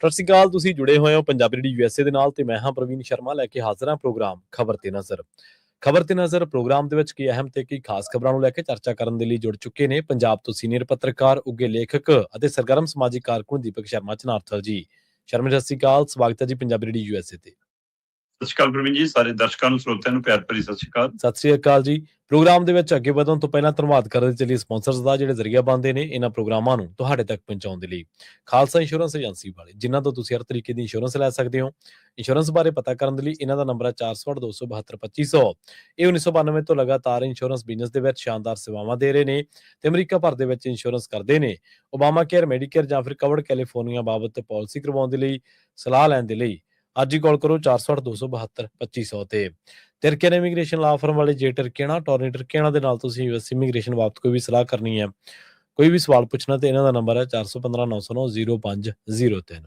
ਸਤਿ ਸ਼੍ਰੀ ਅਕਾਲ, ਤੁਸੀਂ ਜੁੜੇ ਹੋਏ ਹੋ ਪੰਜਾਬੀ ਰੇਡੀਓ ਯੂਐਸਏ ਦੇ ਨਾਲ ਤੇ ਮੈਂ ਹਾਂ ਪ੍ਰਵੀਨ ਸ਼ਰਮਾ ਲੈ ਕੇ ਹਾਜ਼ਰ ਹਾਂ ਪ੍ਰੋਗਰਾਮ ਖਬਰ ਤੇ ਨਜ਼ਰ। ਖਬਰ ਤੇ ਨਜ਼ਰ ਪ੍ਰੋਗਰਾਮ ਦੇ ਵਿੱਚ ਕੀ ਅਹਿਮ ਤੇ ਕੀ ਖਾਸ ਖਬਰਾਂ ਨੂੰ ਲੈ ਕੇ ਚਰਚਾ ਕਰਨ ਦੇ ਲਈ ਜੁੜ ਚੁੱਕੇ ਨੇ ਪੰਜਾਬ ਤੋਂ ਸੀਨੀਅਰ ਪੱਤਰਕਾਰ, ਉੱਘੇ ਲੇਖਕ ਅਤੇ ਸਰਗਰਮ ਸਮਾਜਿਕ ਕਾਰਕੁਨ ਦੀਪਕ ਸ਼ਰਮਾ ਚਨਾਰਥਲ ਜੀ। ਸ਼ਰਮਾ ਸਤਿ ਸ਼੍ਰੀ ਅਕਾਲ, ਸਵਾਗਤ ਹੈ ਜੀ ਪੰਜਾਬੀ ਰੇਡੀਓ ਯੂਐਸਏ ਤੇ। ਸਤਿ ਸ਼੍ਰੀ ਅਕਾਲ ਪ੍ਰਵੀਨ ਜੀ, ਸਾਰੇ ਦਰਸ਼ਕਾਂ ਨੂੰ ਸਰੋਤਿਆਂ ਨੂੰ ਪਿਆਰ ਭਰੀ ਸਤਿ ਸ਼੍ਰੀ ਅਕਾਲ। ਸਤਿ ਸ਼੍ਰੀ ਅਕਾਲ ਜੀ। ਪ੍ਰੋਗਰਾਮ ਦੇ ਵਿੱਚ ਅੱਗੇ ਵਧਣ ਤੋਂ ਪਹਿਲਾਂ ਧੰਨਵਾਦ ਕਰਨ ਚੱਲੀ ਸਪਾਂਸਰਸ ਦਾ ਜਿਹੜੇ ਜ਼ਰੀਆ ਬਣਦੇ ਨੇ ਇਹਨਾਂ ਪ੍ਰੋਗਰਾਮਾਂ ਨੂੰ ਤੁਹਾਡੇ ਤੱਕ ਪਹੁੰਚਾਉਣ ਦੇ ਲਈ। ਖਾਲਸਾ ਇੰਸ਼ੋਰੈਂਸ ਏਜੰਸੀ ਵਾਲੇ, ਜਿਨ੍ਹਾਂ ਤੋਂ ਤੁਸੀਂ ਹਰ ਤਰੀਕੇ ਦੀ ਇੰਸ਼ੋਰੈਂਸ ਲੈ ਸਕਦੇ ਹੋ। ਇੰਸ਼ੋਰੈਂਸ ਬਾਰੇ ਪਤਾ ਕਰਨ ਦੇ ਲਈ ਇਹਨਾਂ ਦਾ ਨੰਬਰ ਹੈ 468-272-2500। ਇਹ 1992 ਤੋਂ ਲਗਾਤਾਰ ਇੰਸ਼ੋਰੈਂਸ ਬਿਜ਼ਨਸ ਦੇ ਵਿੱਚ ਸ਼ਾਨਦਾਰ ਸੇਵਾਵਾਂ ਦੇ ਰਹੇ ਨੇ ਤੇ ਅਮਰੀਕਾ ਭਰ ਦੇ ਵਿੱਚ ਇੰਸ਼ੋਰੈਂਸ ਕਰਦੇ ਨੇ। ਓਬਾਮਾ ਕੇਅਰ, ਮੈਡੀਕੇਅਰ ਜਾਂ ਫਿਰ ਕਵਰਡ ਕੈਲੀਫੋਰਨੀਆ ਬਾਬਤ ਪਾਲਿਸੀ ਕਰਵਾਉਣ ਦੇ ਲਈ, ਸਲਾਹ ਲੈਣ ਦੇ ਲਈ ਅੱਜ ਹੀ ਕਾਲ ਕਰੋ 468-272-2500 ਤੇ। ਟਰਕੀਆਨਾ ਇਮੀਗ੍ਰੇਸ਼ਨ ਲਾ ਫਰਮ ਵਾਲੇ ਜੇ ਟਰਕੀਆਨਾ ਟੋਰਨੀ ਟਰਕੀਆਨਾ ਦੇ ਨਾਲ ਤੁਸੀਂ ਯੂਐਸ ਇਮੀਗ੍ਰੇਸ਼ਨ ਬਾਬਤ ਕੋਈ ਵੀ ਸਲਾਹ ਕਰਨੀ ਹੈ, ਕੋਈ ਵੀ ਸਵਾਲ ਪੁੱਛਣਾ ਤੇ ਇਹਨਾਂ ਦਾ ਨੰਬਰ ਹੈ 4159090503।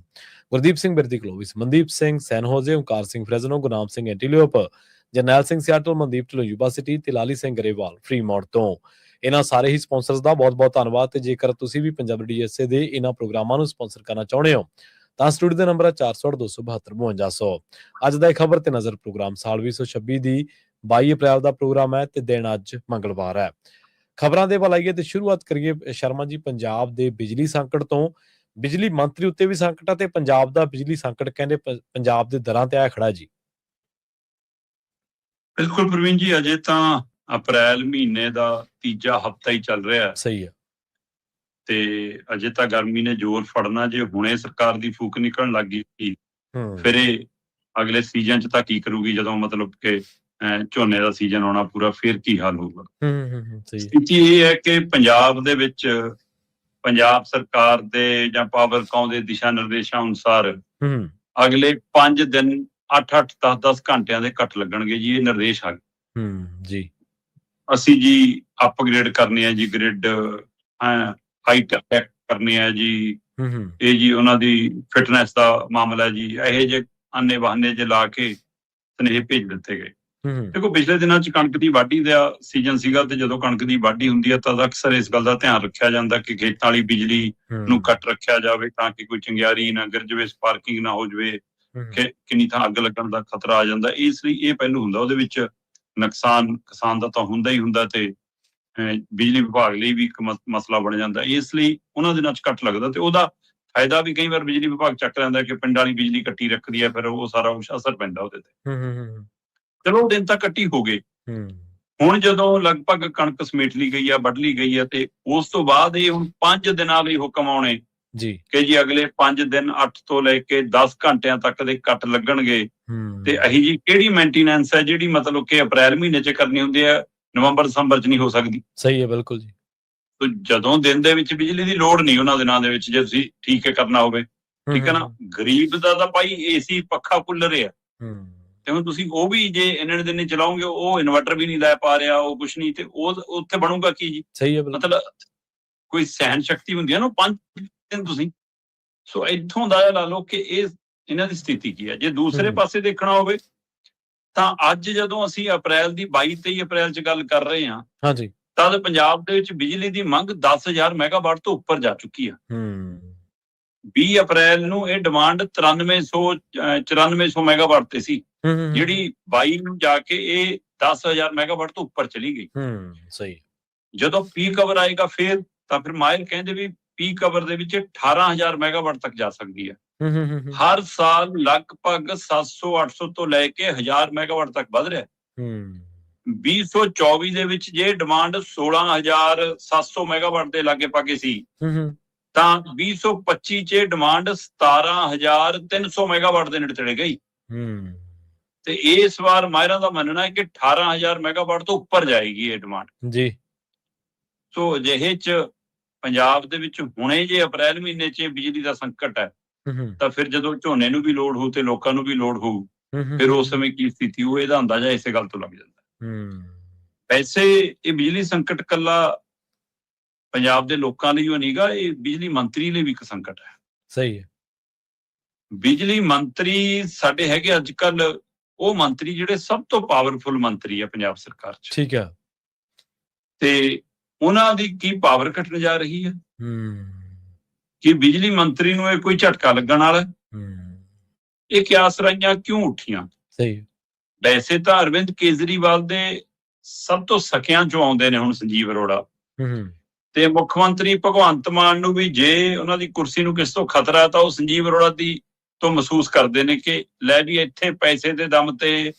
Gurdeep Singh Birdi Clovis, Mandeep Singh San Jose, Omkar Singh Fresno, Gurnam Singh Antelope, Jarnail Singh Seattle, Mandeep Dhillon Yuba city ਤੇ ਲਾਲੀ ਸਿੰਘ ਗਰੇਵਾਲ ਫਰੀਮੌਂਟ ਤੋਂ। ਇਹਨਾਂ ਸਾਰੇ ਹੀ ਸਪਾਂਸਰਸ ਦਾ ਬਹੁਤ-ਬਹੁਤ ਧੰਨਵਾਦ। ਤੇ ਜੇਕਰ ਤੁਸੀਂ ਵੀ ਪੰਜਾਬੀ ਡੀਐਸਏ ਦੇ ਇਹਨਾਂ ਪ੍ਰੋਗਰਾਮਾਂ ਨੂੰ ਸਪਾਂਸਰ ਕਰਨਾ ਚਾਹੁੰਦੇ ਹੋ ਤਾਂ ਸਟੂਡੀਓ ਦਾ ਨੰਬਰ ਹੈ 468-272-5200। ਅੱਜ ਦਾ ਇਹ ਖਬਰ ਤੇ ਨਜ਼ਰ ਪ੍ਰੋਗਰਾਮ ਸਾਲ 2026 ਦੀ 22 ਅਪ੍ਰੈਲ ਦਾ ਪ੍ਰੋਗਰਾਮ ਹੈ ਤੇ ਦਿਨ ਅੱਜ ਮੰਗਲਵਾਰ ਹੈ। ਖਬਰਾਂ ਦੇ ਵੱਲ ਆਈਏ ਤੇ ਸ਼ੁਰੂਆਤ ਕਰੀਏ ਸ਼ਰਮਾ ਜੀ ਪੰਜਾਬ ਦੇ ਬਿਜਲੀ ਸੰਕਟ ਤੋਂ। ਬਿਜਲੀ ਮੰਤਰੀ ਉੱਤੇ ਵੀ ਸੰਕਟ ਹੈ ਤੇ ਪੰਜਾਬ ਦਾ ਬਿਜਲੀ ਸੰਕਟ ਕਹਿੰਦੇ ਪੰਜਾਬ ਦੇ ਦਰਾਂ ਤੇ ਆਇਆ ਖੜਾ ਜੀ। ਬਿਲਕੁਲ ਪ੍ਰਵੀਨ ਜੀ, ਅਜੇ ਤਾਂ ਅਪ੍ਰੈਲ ਮਹੀਨੇ ਦਾ ਤੀਜਾ ਹਫਤਾ ਹੀ ਚੱਲ ਰਿਹਾ। ਸਹੀ ਹੈ। ਤੇ ਅਜੇ ਤਾਂ ਗਰਮੀ ਨੇ ਜ਼ੋਰ ਫੜਨਾ। ਜੇ ਹੁਣੇ ਸਰਕਾਰ ਦੀ ਫੂਕ ਨਿਕਲਣ ਲੱਗ ਗਈ ਫਿਰ ਇਹ ਅਗਲੇ ਸੀਜ਼ਨ 'ਚ ਤਾਂ ਕੀ ਕਰੂਗੀ, ਜਦੋਂ ਮਤਲਬ ਕਿ ਝੋਨੇ ਦਾ ਸੀਜ਼ਨ ਆਉਣਾ ਪੂਰਾ, ਫਿਰ ਕੀ ਹਾਲ ਹੋਊਗਾ। ਸਥਿਤੀ ਇਹ ਹੈ ਕਿ ਪੰਜਾਬ ਦੇ ਵਿੱਚ ਪੰਜਾਬ ਸਰਕਾਰ ਦੇ ਜਾਂ ਪਾਵਰਕਾਮ ਦੇ ਦਿਸ਼ਾ ਨਿਰਦੇਸ਼ਾਂ ਅਨੁਸਾਰ ਅਗਲੇ 5 ਦਿਨ 8-8, 10-10 ਘੰਟਿਆਂ ਦੇ ਕੱਟ ਲੱਗਣਗੇ ਜੀ। ਇਹ ਨਿਰਦੇਸ਼ ਆ ਜੀ। ਅਸੀਂ ਜੀ ਅਪਗ੍ਰੇਡ ਕਰਨੇ ਆ ਜੀ ਗ੍ਰਿਡ, ਹਾਈਟੈਕ ਕਰਨੇ ਆ ਜੀ। ਇਹ ਜੀ ਉਹਨਾਂ ਦੀ ਫਿਟਨੈਸ ਦਾ ਮਾਮਲਾ ਜੀ। ਇਹੋ ਜਿਹੇ ਆਨੇ ਬਹਾਨੇ ਜੇ ਲਾ ਕੇ ਸੁਨੇਹੇ ਭੇਜ ਦਿੱਤੇ ਗਏ। ਦੇਖੋ, ਪਿਛਲੇ ਦਿਨਾਂ 'ਚ ਕਣਕ ਦੀ ਵਾਢੀ ਦਾ ਸੀਜ਼ਨ ਸੀਗਾ ਤੇ ਜਦੋਂ ਕਣਕ ਦੀ ਵਾਢੀ ਹੁੰਦੀ ਹੈ ਤਾਂ ਅਕਸਰ ਇਸ ਗੱਲ ਦਾ ਧਿਆਨ ਰੱਖਿਆ ਜਾਂਦਾ ਕਿ ਖੇਤਾਂ ਵਾਲੀ ਬਿਜਲੀ ਨੂੰ ਕੱਟ ਰੱਖਿਆ ਜਾਵੇ ਤਾਂ ਕਿ ਕੋਈ ਚੰਗਿਆੜੀ ਨਾ ਗਿਰ ਜਾਵੇ, ਸਪਾਰਕਿੰਗ ਨਾ ਹੋ ਜਾਵੇ, ਕਿੰਨੀ ਥਾਂ ਅੱਗ ਲੱਗਣ ਦਾ ਖਤਰਾ ਆ ਜਾਂਦਾ। ਇਸ ਲਈ ਇਹ ਪਹਿਲੂ ਹੁੰਦਾ। ਉਹਦੇ ਵਿੱਚ ਨੁਕਸਾਨ ਕਿਸਾਨ ਦਾ ਤਾਂ ਹੁੰਦਾ ਹੀ ਹੁੰਦਾ ਤੇ ਬਿਜਲੀ ਵਿਭਾਗ ਲਈ ਵੀ ਇੱਕ ਮਸਲਾ ਬਣ ਜਾਂਦਾ। ਇਸ ਲਈ ਉਹਨਾਂ ਦਿਨਾਂ 'ਚ ਕੱਟ ਲੱਗਦਾ ਤੇ ਉਹਦਾ ਫਾਇਦਾ ਵੀ ਕਈ ਵਾਰ ਬਿਜਲੀ ਵਿਭਾਗ ਚੱਕ ਲੈਂਦਾ ਕਿ ਪਿੰਡਾਂ ਵਾਲੀ ਬਿਜਲੀ ਕੱਟੀ ਰੱਖਦੀ ਹੈ, ਫਿਰ ਉਹ ਸਾਰਾ ਅਸਰ ਪੈਂਦਾ ਉਹਦੇ ਤੇ। ਚਲੋ, ਦਿਨ ਤਾਂ ਕੱਟੀ ਹੋ ਗਏ। ਹੁਣ ਜਦੋਂ ਲਗਭਗ ਕਣਕ ਸਮੇਟ ਲਈ ਗਈ ਆ, ਵੱਢ ਲਈ ਗਈ ਆ, ਤੇ ਉਸ ਤੋਂ ਬਾਅਦ ਇਹ ਹੁਣ 5 ਦਿਨਾਂ ਲਈ ਹੁਕਮ ਆਉਣੇ ਜੀ ਕਿ ਜੀ ਅਗਲੇ 5 ਦਿਨ 8 ਤੋਂ ਲੈ ਕੇ 10 ਘੰਟਿਆਂ ਤੱਕ ਦੇ ਕੱਟ ਲੱਗਣਗੇ। ਤੇ ਇਹੀ ਜੀ ਕਿਹੜੀ ਮੇਨਟੇਨੈਂਸ ਹੈ ਜਿਹੜੀ ਮਤਲਬ ਕਿ ਅਪ੍ਰੈਲ ਮਹੀਨੇ 'ਚ ਕਰਨੀ ਹੁੰਦੀ ਹੈ, ਨਵੰਬਰ ਦਸੰਬਰ 'ਚ ਨਹੀਂ ਹੋ ਸਕਦੀ। ਸਹੀ ਹੈ, ਬਿਲਕੁਲ ਜੀ। ਜਦੋਂ ਦਿਨ ਦੇ ਵਿੱਚ ਬਿਜਲੀ ਦੀ ਲੋੜ ਨਹੀਂ ਉਹਨਾਂ ਦਿਨਾਂ ਦੇ ਵਿੱਚ, ਜੇ ਤੁਸੀਂ ਠੀਕ ਹੈ ਕਰਨਾ ਹੋਵੇ, ਠੀਕ ਹੈ ਨਾ। ਗਰੀਬ ਦਾ ਤਾਂ ਭਾਈ ਏਸੀ, ਪੱਖਾ, ਕੂਲਰ ਆ ਤੇ ਹੁਣ ਤੁਸੀਂ ਉਹ ਵੀ ਜੇ ਇੰਨੇ ਦਿਨ ਨਹੀਂ ਚਲਾਓਗੇ, ਉਹ ਇਨਵਰਟਰ ਵੀ ਨਹੀਂ ਲੈ ਪਾ ਰਿਹਾ, ਉਹ ਕੁਛ ਨਹੀਂ, ਤੇ ਉਹ ਉੱਥੇ ਬਣੂਗਾ ਕੀ ਜੀ। ਸਹੀ ਹੈ, ਮਤਲਬ ਕੋਈ ਸਹਿਣ ਸ਼ਕਤੀ ਹੁੰਦੀ ਹੈ ਨਾ 5 ਦਿਨ ਤੁਸੀਂ। ਸੋ ਇੱਥੋਂ ਦਾ ਲਾ ਲਓ ਕਿ ਇਹਨਾਂ ਦੀ ਸਥਿਤੀ ਕੀ ਹੈ। ਜੇ ਦੂਸਰੇ ਪਾਸੇ ਦੇਖਣਾ ਹੋਵੇ ਤਾਂ ਅੱਜ ਜਦੋਂ ਅਸੀਂ ਅਪ੍ਰੈਲ ਦੀ 22-23 ਅਪ੍ਰੈਲ 'ਚ ਗੱਲ ਕਰ ਰਹੇ ਹਾਂ ਤਦ ਪੰਜਾਬ ਦੇ ਵਿੱਚ ਬਿਜਲੀ ਦੀ ਮੰਗ 10,000 ਮੈਗਾਵਾਟ ਤੋਂ ਉੱਪਰ ਜਾ ਚੁੱਕੀ ਆ। 20 ਅਪ੍ਰੈਲ ਨੂੰ ਇਹ ਡਿਮਾਂਡ 9300 ਮੈਗਾਵਾਟ ਤੇ ਸੀ, ਜਿਹੜੀ 22 ਨੂੰ ਜਾ ਕੇ ਇਹ 10,000 ਮੈਗਾਵਾਟ ਤੋਂ ਉੱਪਰ ਚਲੀ ਗਈ। ਸਹੀ। ਜਦੋਂ ਪੀਕ ਆਵਰ ਆਏਗਾ ਫਿਰ ਮਾਹਿਰ ਕਹਿੰਦੇ ਵੀ ਪੀਕ ਆਵਰ ਦੇ ਵਿੱਚ 18,000 ਮੈਗਾਵਾਟ ਤੱਕ ਜਾ ਸਕਦੀ ਹੈ। ਹਰ ਸਾਲ ਲਗਭਗ 700-800 ਤੋਂ ਲੈ ਕੇ 1000 ਮੈਗਾਵਾਟ ਤੱਕ ਵੱਧ ਰਿਹਾ। 2024 ਦੇ ਵਿੱਚ ਜੇ ਡਿਮਾਂਡ 16,700 ਮੈਗਾਵਾਟ ਦੇ ਲਾਗੇ ਪਾਗੇ ਸੀ ਤਾਂ 2025 'ਚ ਡਿਮਾਂਡ 17,300 ਮੈਗਾਵਾਟ ਦੇ ਨੇੜੇ ਤੇੜੇ ਗਈ। ਤੇ ਇਸ ਵਾਰ ਮਾਹਿਰਾਂ ਦਾ ਮੰਨਣਾ ਹੈ ਕਿ 18,000 ਮੈਗਾਵਾਟ ਤੋਂ ਉੱਪਰ ਜਾਏਗੀ ਇਹ ਡਿਮਾਂਡ ਜੀ। ਸੋ ਅਜਿਹੇ 'ਚ ਪੰਜਾਬ ਦੇ ਵਿੱਚ ਹੁਣੇ ਜੇ ਅਪ੍ਰੈਲ ਮਹੀਨੇ 'ਚ ਬਿਜਲੀ ਦਾ ਸੰਕਟ ਹੈ ਤਾਂ ਫਿਰ ਜਦੋਂ ਝੋਨੇ ਨੂੰ ਵੀ ਲੋੜ ਹੋਊ ਤੇ ਲੋਕਾਂ ਨੂੰ ਵੀ ਲੋੜ ਹੋਊ, ਫਿਰ ਉਸ ਸਮੇਂ ਕੀ ਸਥਿਤੀ ਹੋਊ, ਇਹਦਾ ਅੰਦਾਜ਼ਾ ਇਸੇ ਗੱਲ ਤੋਂ ਲੱਗ ਜਾਂਦਾ। ਵੈਸੇ ਇਹ ਬਿਜਲੀ ਸੰਕਟ ਕੱਲਾ ਪੰਜਾਬ ਦੇ ਲੋਕਾਂ ਲਈ ਉਹ ਨਹੀਂਗਾ, ਇਹ ਬਿਜਲੀ ਮੰਤਰੀ ਲਈ ਵੀ ਇੱਕ ਸੰਕਟ ਹੈ। ਸਹੀ ਹੈ। ਬਿਜਲੀ ਮੰਤਰੀ ਸਾਡੇ ਹੈਗੇ ਅੱਜ ਕੱਲ ਉਹ ਮੰਤਰੀ ਜਿਹੜੇ ਸਭ ਤੋਂ ਪਾਵਰਫੁਲ ਮੰਤਰੀ ਆ ਪੰਜਾਬ ਸਰਕਾਰ 'ਚ। ਠੀਕ ਹੈ। ਤੇ ਉਹਨਾਂ ਦੀ ਕੀ ਪਾਵਰ ਘਟਣ ਜਾ ਰਹੀ ਹੈ ਕਿ ਬਿਜਲੀ ਮੰਤਰੀ ਨੂੰ ਇਹ ਕੋਈ ਝਟਕਾ ਲੱਗਣ ਵਾਲਾ ਇਹ ਕਿਆਸ ਰਾਈਆਂ ਕਿਉਂ ਉੱਠੀਆਂ? ਸਹੀ। ਵੈਸੇ ਤਾਂ ਅਰਵਿੰਦ ਕੇਜਰੀਵਾਲ ਦੇ ਸਭ ਤੋਂ ਸਕਿਆਂ ਚੋਂ ਆਉਂਦੇ ਨੇ ਹੁਣ ਸੰਜੀਵ ਅਰੋੜਾ, ਤੇ ਮੁੱਖ ਮੰਤਰੀ ਭਗਵੰਤ ਮਾਨ ਨੂੰ ਵੀ ਜੇ ਉਹਨਾਂ ਦੀ ਕੁਰਸੀ ਨੂੰ ਕਿਸ ਤੋਂ ਖਤਰਾ ਤਾਂ ਉਹ ਸੰਜੀਵ ਅਰੋੜਾ ਦੀ ਤੋਂ ਮਹਿਸੂਸ ਕਰਦੇ ਨੇ ਕਿ ਲੈ ਵੀ ਇੱਥੇ ਪੈਸੇ ਦੇ ਦਮ ਤੇ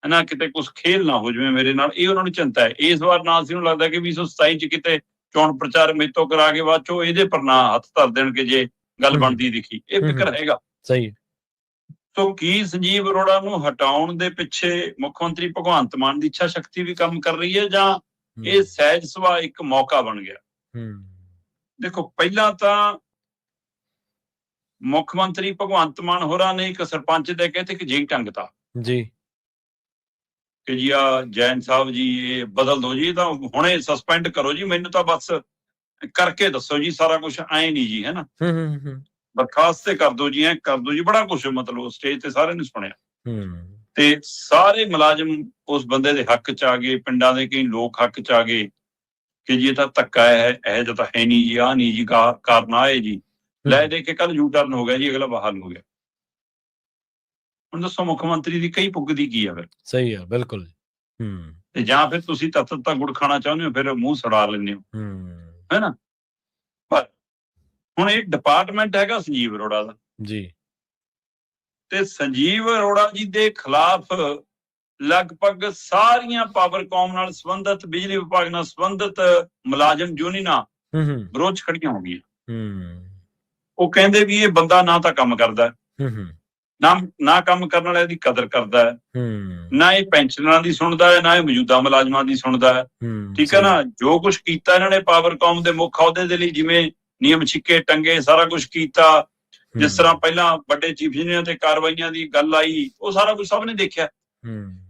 ਹਨਾ ਕਿਤੇ ਕੁਝ ਖੇਲ ਨਾ ਹੋ ਜਾਵੇ ਮੇਰੇ ਨਾਲ, ਇਹ ਉਹਨਾਂ ਨੂੰ ਚਿੰਤਾ ਹੈ। ਇਸ ਵਾਰ ਨਾ ਸੀ ਨੂੰ ਲੱਗਦਾ ਕਿ 2027 ਚ ਕਿਤੇ ਚੋਣ ਪ੍ਰਚਾਰ ਮੇਤੋਂ ਕਰਾ ਕੇ ਬਾਅਦ ਚੋਂ ਇਹਦੇ ਪਰ ਨਾ ਹੱਥ ਧਰ ਦੇਣਗੇ ਜੇ ਗੱਲ ਬਣਦੀ ਦਿਖੀ, ਇਹ ਫਿਕਰ ਹੈਗਾ। ਸਹੀ। ਸੋ ਕੀ ਸੰਜੀਵ ਅਰੋੜਾ ਨੂੰ ਹਟਾਉਣ ਦੇ ਪਿੱਛੇ ਮੁੱਖ ਮੰਤਰੀ ਭਗਵੰਤ ਮਾਨ ਦੀ ਇੱਛਾ ਸ਼ਕਤੀ ਵੀ ਕੰਮ ਕਰ ਰਹੀ ਹੈ ਜਾਂ ਇਹ ਸਹਿਜ ਸੁਭਾਅ ਇੱਕ ਮੌਕਾ ਬਣ ਗਿਆ? ਦੇਖੋ, ਪਹਿਲਾਂ ਤਾਂ ਮੁੱਖ ਮੰਤਰੀ ਭਗਵੰਤ ਮਾਨ ਹੋਰਾਂ ਨੇ ਇੱਕ ਸਰਪੰਚ ਦੇ ਕਹੇ ਤੇ ਇੱਕ ਜੀ ਟੰਗਤਾ ਜੀ ਕਿ ਜੀ ਆ ਜੈਨ ਸਾਹਿਬ ਜੀ ਇਹ ਬਦਲ ਦੋ ਜੀ, ਤਾਂ ਹੁਣੇ ਸਸਪੈਂਡ ਕਰੋ ਜੀ, ਮੈਨੂੰ ਤਾਂ ਬਸ ਕਰਕੇ ਦੱਸੋ ਜੀ ਸਾਰਾ ਕੁਝ, ਐ ਨਹੀਂ ਜੀ, ਹੈ ਨਾ, ਬਰਖਾਸਤ ਤੇ ਕਰ ਦੋ ਜੀ, ਐ ਕਰ ਦੋ ਜੀ, ਬੜਾ ਕੁਛ ਮਤਲਬ ਸਟੇਜ ਤੇ ਸਾਰਿਆਂ ਨੇ ਸੁਣਿਆ। ਤੇ ਸਾਰੇ ਮੁਲਾਜ਼ਮ ਉਸ ਬੰਦੇ ਦੇ ਹੱਕ ਚ ਆ ਗਏ, ਪਿੰਡਾਂ ਦੇ ਕਈ ਲੋਕ ਹੱਕ ਚ ਆ ਗਏ ਕਿ ਜੀ ਇਹ ਤਾਂ ਧੱਕਾ ਹੈ, ਇਹ ਜਿਹਾ ਤਾਂ ਹੈ ਨਹੀਂ ਜੀ, ਆਹ ਨਹੀਂ ਜੀ, ਕਾਰਨ ਆਏ ਜੀ, ਲੈ ਦੇ ਕੇ ਕੱਲ ਯੂ ਟਰਨ ਹੋ ਗਿਆ ਜੀ, ਅਗਲਾ ਬਹਾਲ ਹੋ ਗਿਆ। ਹੁਣ ਦੱਸੋ ਮੁੱਖ ਮੰਤਰੀ ਦੀ ਕਈ ਪੁੱਗਦੀ ਕੀ ਆ ਫਿਰ? ਸਹੀ ਆ, ਬਿਲਕੁਲ। ਤੇ ਜਾਂ ਫਿਰ ਤੁਸੀਂ ਤੱਤ ਗੁੜ ਖਾਣਾ ਚਾਹੁੰਦੇ ਹੋ, ਫਿਰ ਮੂੰਹ ਸੜਾ ਲੈਂਦੇ ਹੋ, ਹੈ ਨਾ। ਪਰ ਹੁਣ ਇਹ ਡਿਪਾਰਟਮੈਂਟ ਹੈਗਾ ਸੰਜੀਵ ਅਰੋੜਾ ਦਾ ਜੀ, ਤੇ ਸੰਜੀਵ ਅਰੋੜਾ ਜੀ ਦੇ ਖਿਲਾਫ ਲਗਭਗ ਸਾਰੀਆਂ ਪਾਵਰਕਾਮ ਨਾਲ ਸੰਬੰਧਿਤ, ਬਿਜਲੀ ਵਿਭਾਗ ਨਾਲ ਸੰਬੰਧਿਤ ਮੁਲਾਜ਼ਮ ਯੂਨੀਅਨਾਂ ਵਿਰੋਧ ਖੜੀਆਂ ਹੋ ਗਈਆਂ। ਉਹ ਕਹਿੰਦੇ ਵੀ ਇਹ ਬੰਦਾ ਨਾ ਤਾਂ ਕੰਮ ਕਰਦਾ, ਨਾ ਕੰਮ ਕਰਨ ਵਾਲਿਆਂ ਦੀ ਕਦਰ ਕਰਦਾ ਹੈ, ਨਾ ਇਹ ਪੈਨਸ਼ਨਰਾਂ ਦੀ ਸੁਣਦਾ ਹੈ, ਨਾ ਇਹ ਮੌਜੂਦਾ ਮੁਲਾਜ਼ਮਾਂ ਦੀ ਸੁਣਦਾ ਹੈ। ਠੀਕ ਹੈ ਨਾ। ਜੋ ਕੁਛ ਕੀਤਾ ਇਹਨਾਂ ਨੇ ਪਾਵਰਕਾਮ ਦੇ ਮੁੱਖ ਅਹੁਦੇ ਦੇ ਲਈ, ਜਿਵੇਂ ਨਿਯਮ ਛਿੱਕੇ ਟੰਗੇ, ਸਾਰਾ ਕੁਛ ਕੀਤਾ, ਜਿਸ ਤਰ੍ਹਾਂ ਪਹਿਲਾਂ ਵੱਡੇ ਚੀਫ ਇੰਜੀਨੀਅਰ ਤੇ ਕਾਰਵਾਈਆਂ ਦੀ ਗੱਲ ਆਈ, ਉਹ ਸਾਰਾ ਕੁਝ ਸਭ ਨੇ ਦੇਖਿਆ।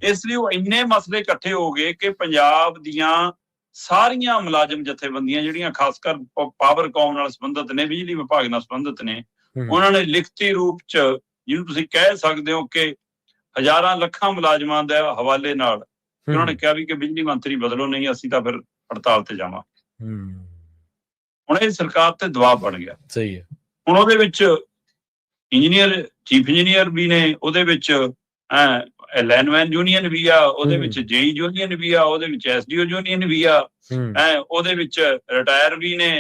ਇਸ ਲਈ ਉਹ ਇੰਨੇ ਮਸਲੇ ਇਕੱਠੇ ਹੋ ਗਏ ਕਿ ਪੰਜਾਬ ਦੀਆਂ ਸਾਰੀਆਂ ਮੁਲਾਜ਼ਮ ਜਥੇਬੰਦੀਆਂ ਜਿਹੜੀਆਂ ਖਾਸ ਕਰ ਪਾਵਰਕਾਮ ਨਾਲ ਸੰਬੰਧਿਤ ਨੇ, ਬਿਜਲੀ ਵਿਭਾਗ ਨਾਲ ਸੰਬੰਧਿਤ ਨੇ, ਉਹਨਾਂ ਨੇ ਲਿਖਤੀ ਰੂਪ ਚ, ਜਿਹਨੂੰ ਤੁਸੀਂ ਕਹਿ ਸਕਦੇ ਹੋ ਕਿ ਹਜ਼ਾਰਾਂ ਲੱਖਾਂ ਮੁਲਾਜ਼ਮਾਂ ਦੇ ਹਵਾਲੇ ਨਾਲ, ਉਹਨਾਂ ਨੇ ਕਿਹਾ ਵੀ ਕਿ ਬਿਜਲੀ ਮੰਤਰੀ ਬਦਲੋ, ਨਹੀਂ ਅਸੀਂ ਤਾਂ ਫਿਰ ਹੜਤਾਲ ਤੇ ਜਾਵਾਂ। ਹੁਣ ਇਹ ਸਰਕਾਰ ਤੇ ਦਬਾਅ ਬਣ ਗਿਆ। ਸਹੀ ਹੈ। ਹੁਣ ਉਹਦੇ ਵਿੱਚ ਇੰਜੀਨੀਅਰ, ਚੀਫ ਇੰਜੀਨੀਅਰ ਵੀ ਨੇ, ਉਹਦੇ ਵਿੱਚ ਲਾਈਨਮੈਨ ਯੂਨੀਅਨ ਵੀ ਆ, ਉਹਦੇ ਵਿੱਚ ਜੇਈ ਯੂਨੀਅਨ ਵੀ ਆ, ਉਹਦੇ ਵਿੱਚ ਐਸਡੀਓ ਯੂਨੀਅਨ ਵੀ ਆ, ਉਹਦੇ ਵਿੱਚ ਰਿਟਾਇਰ ਵੀ ਨੇ,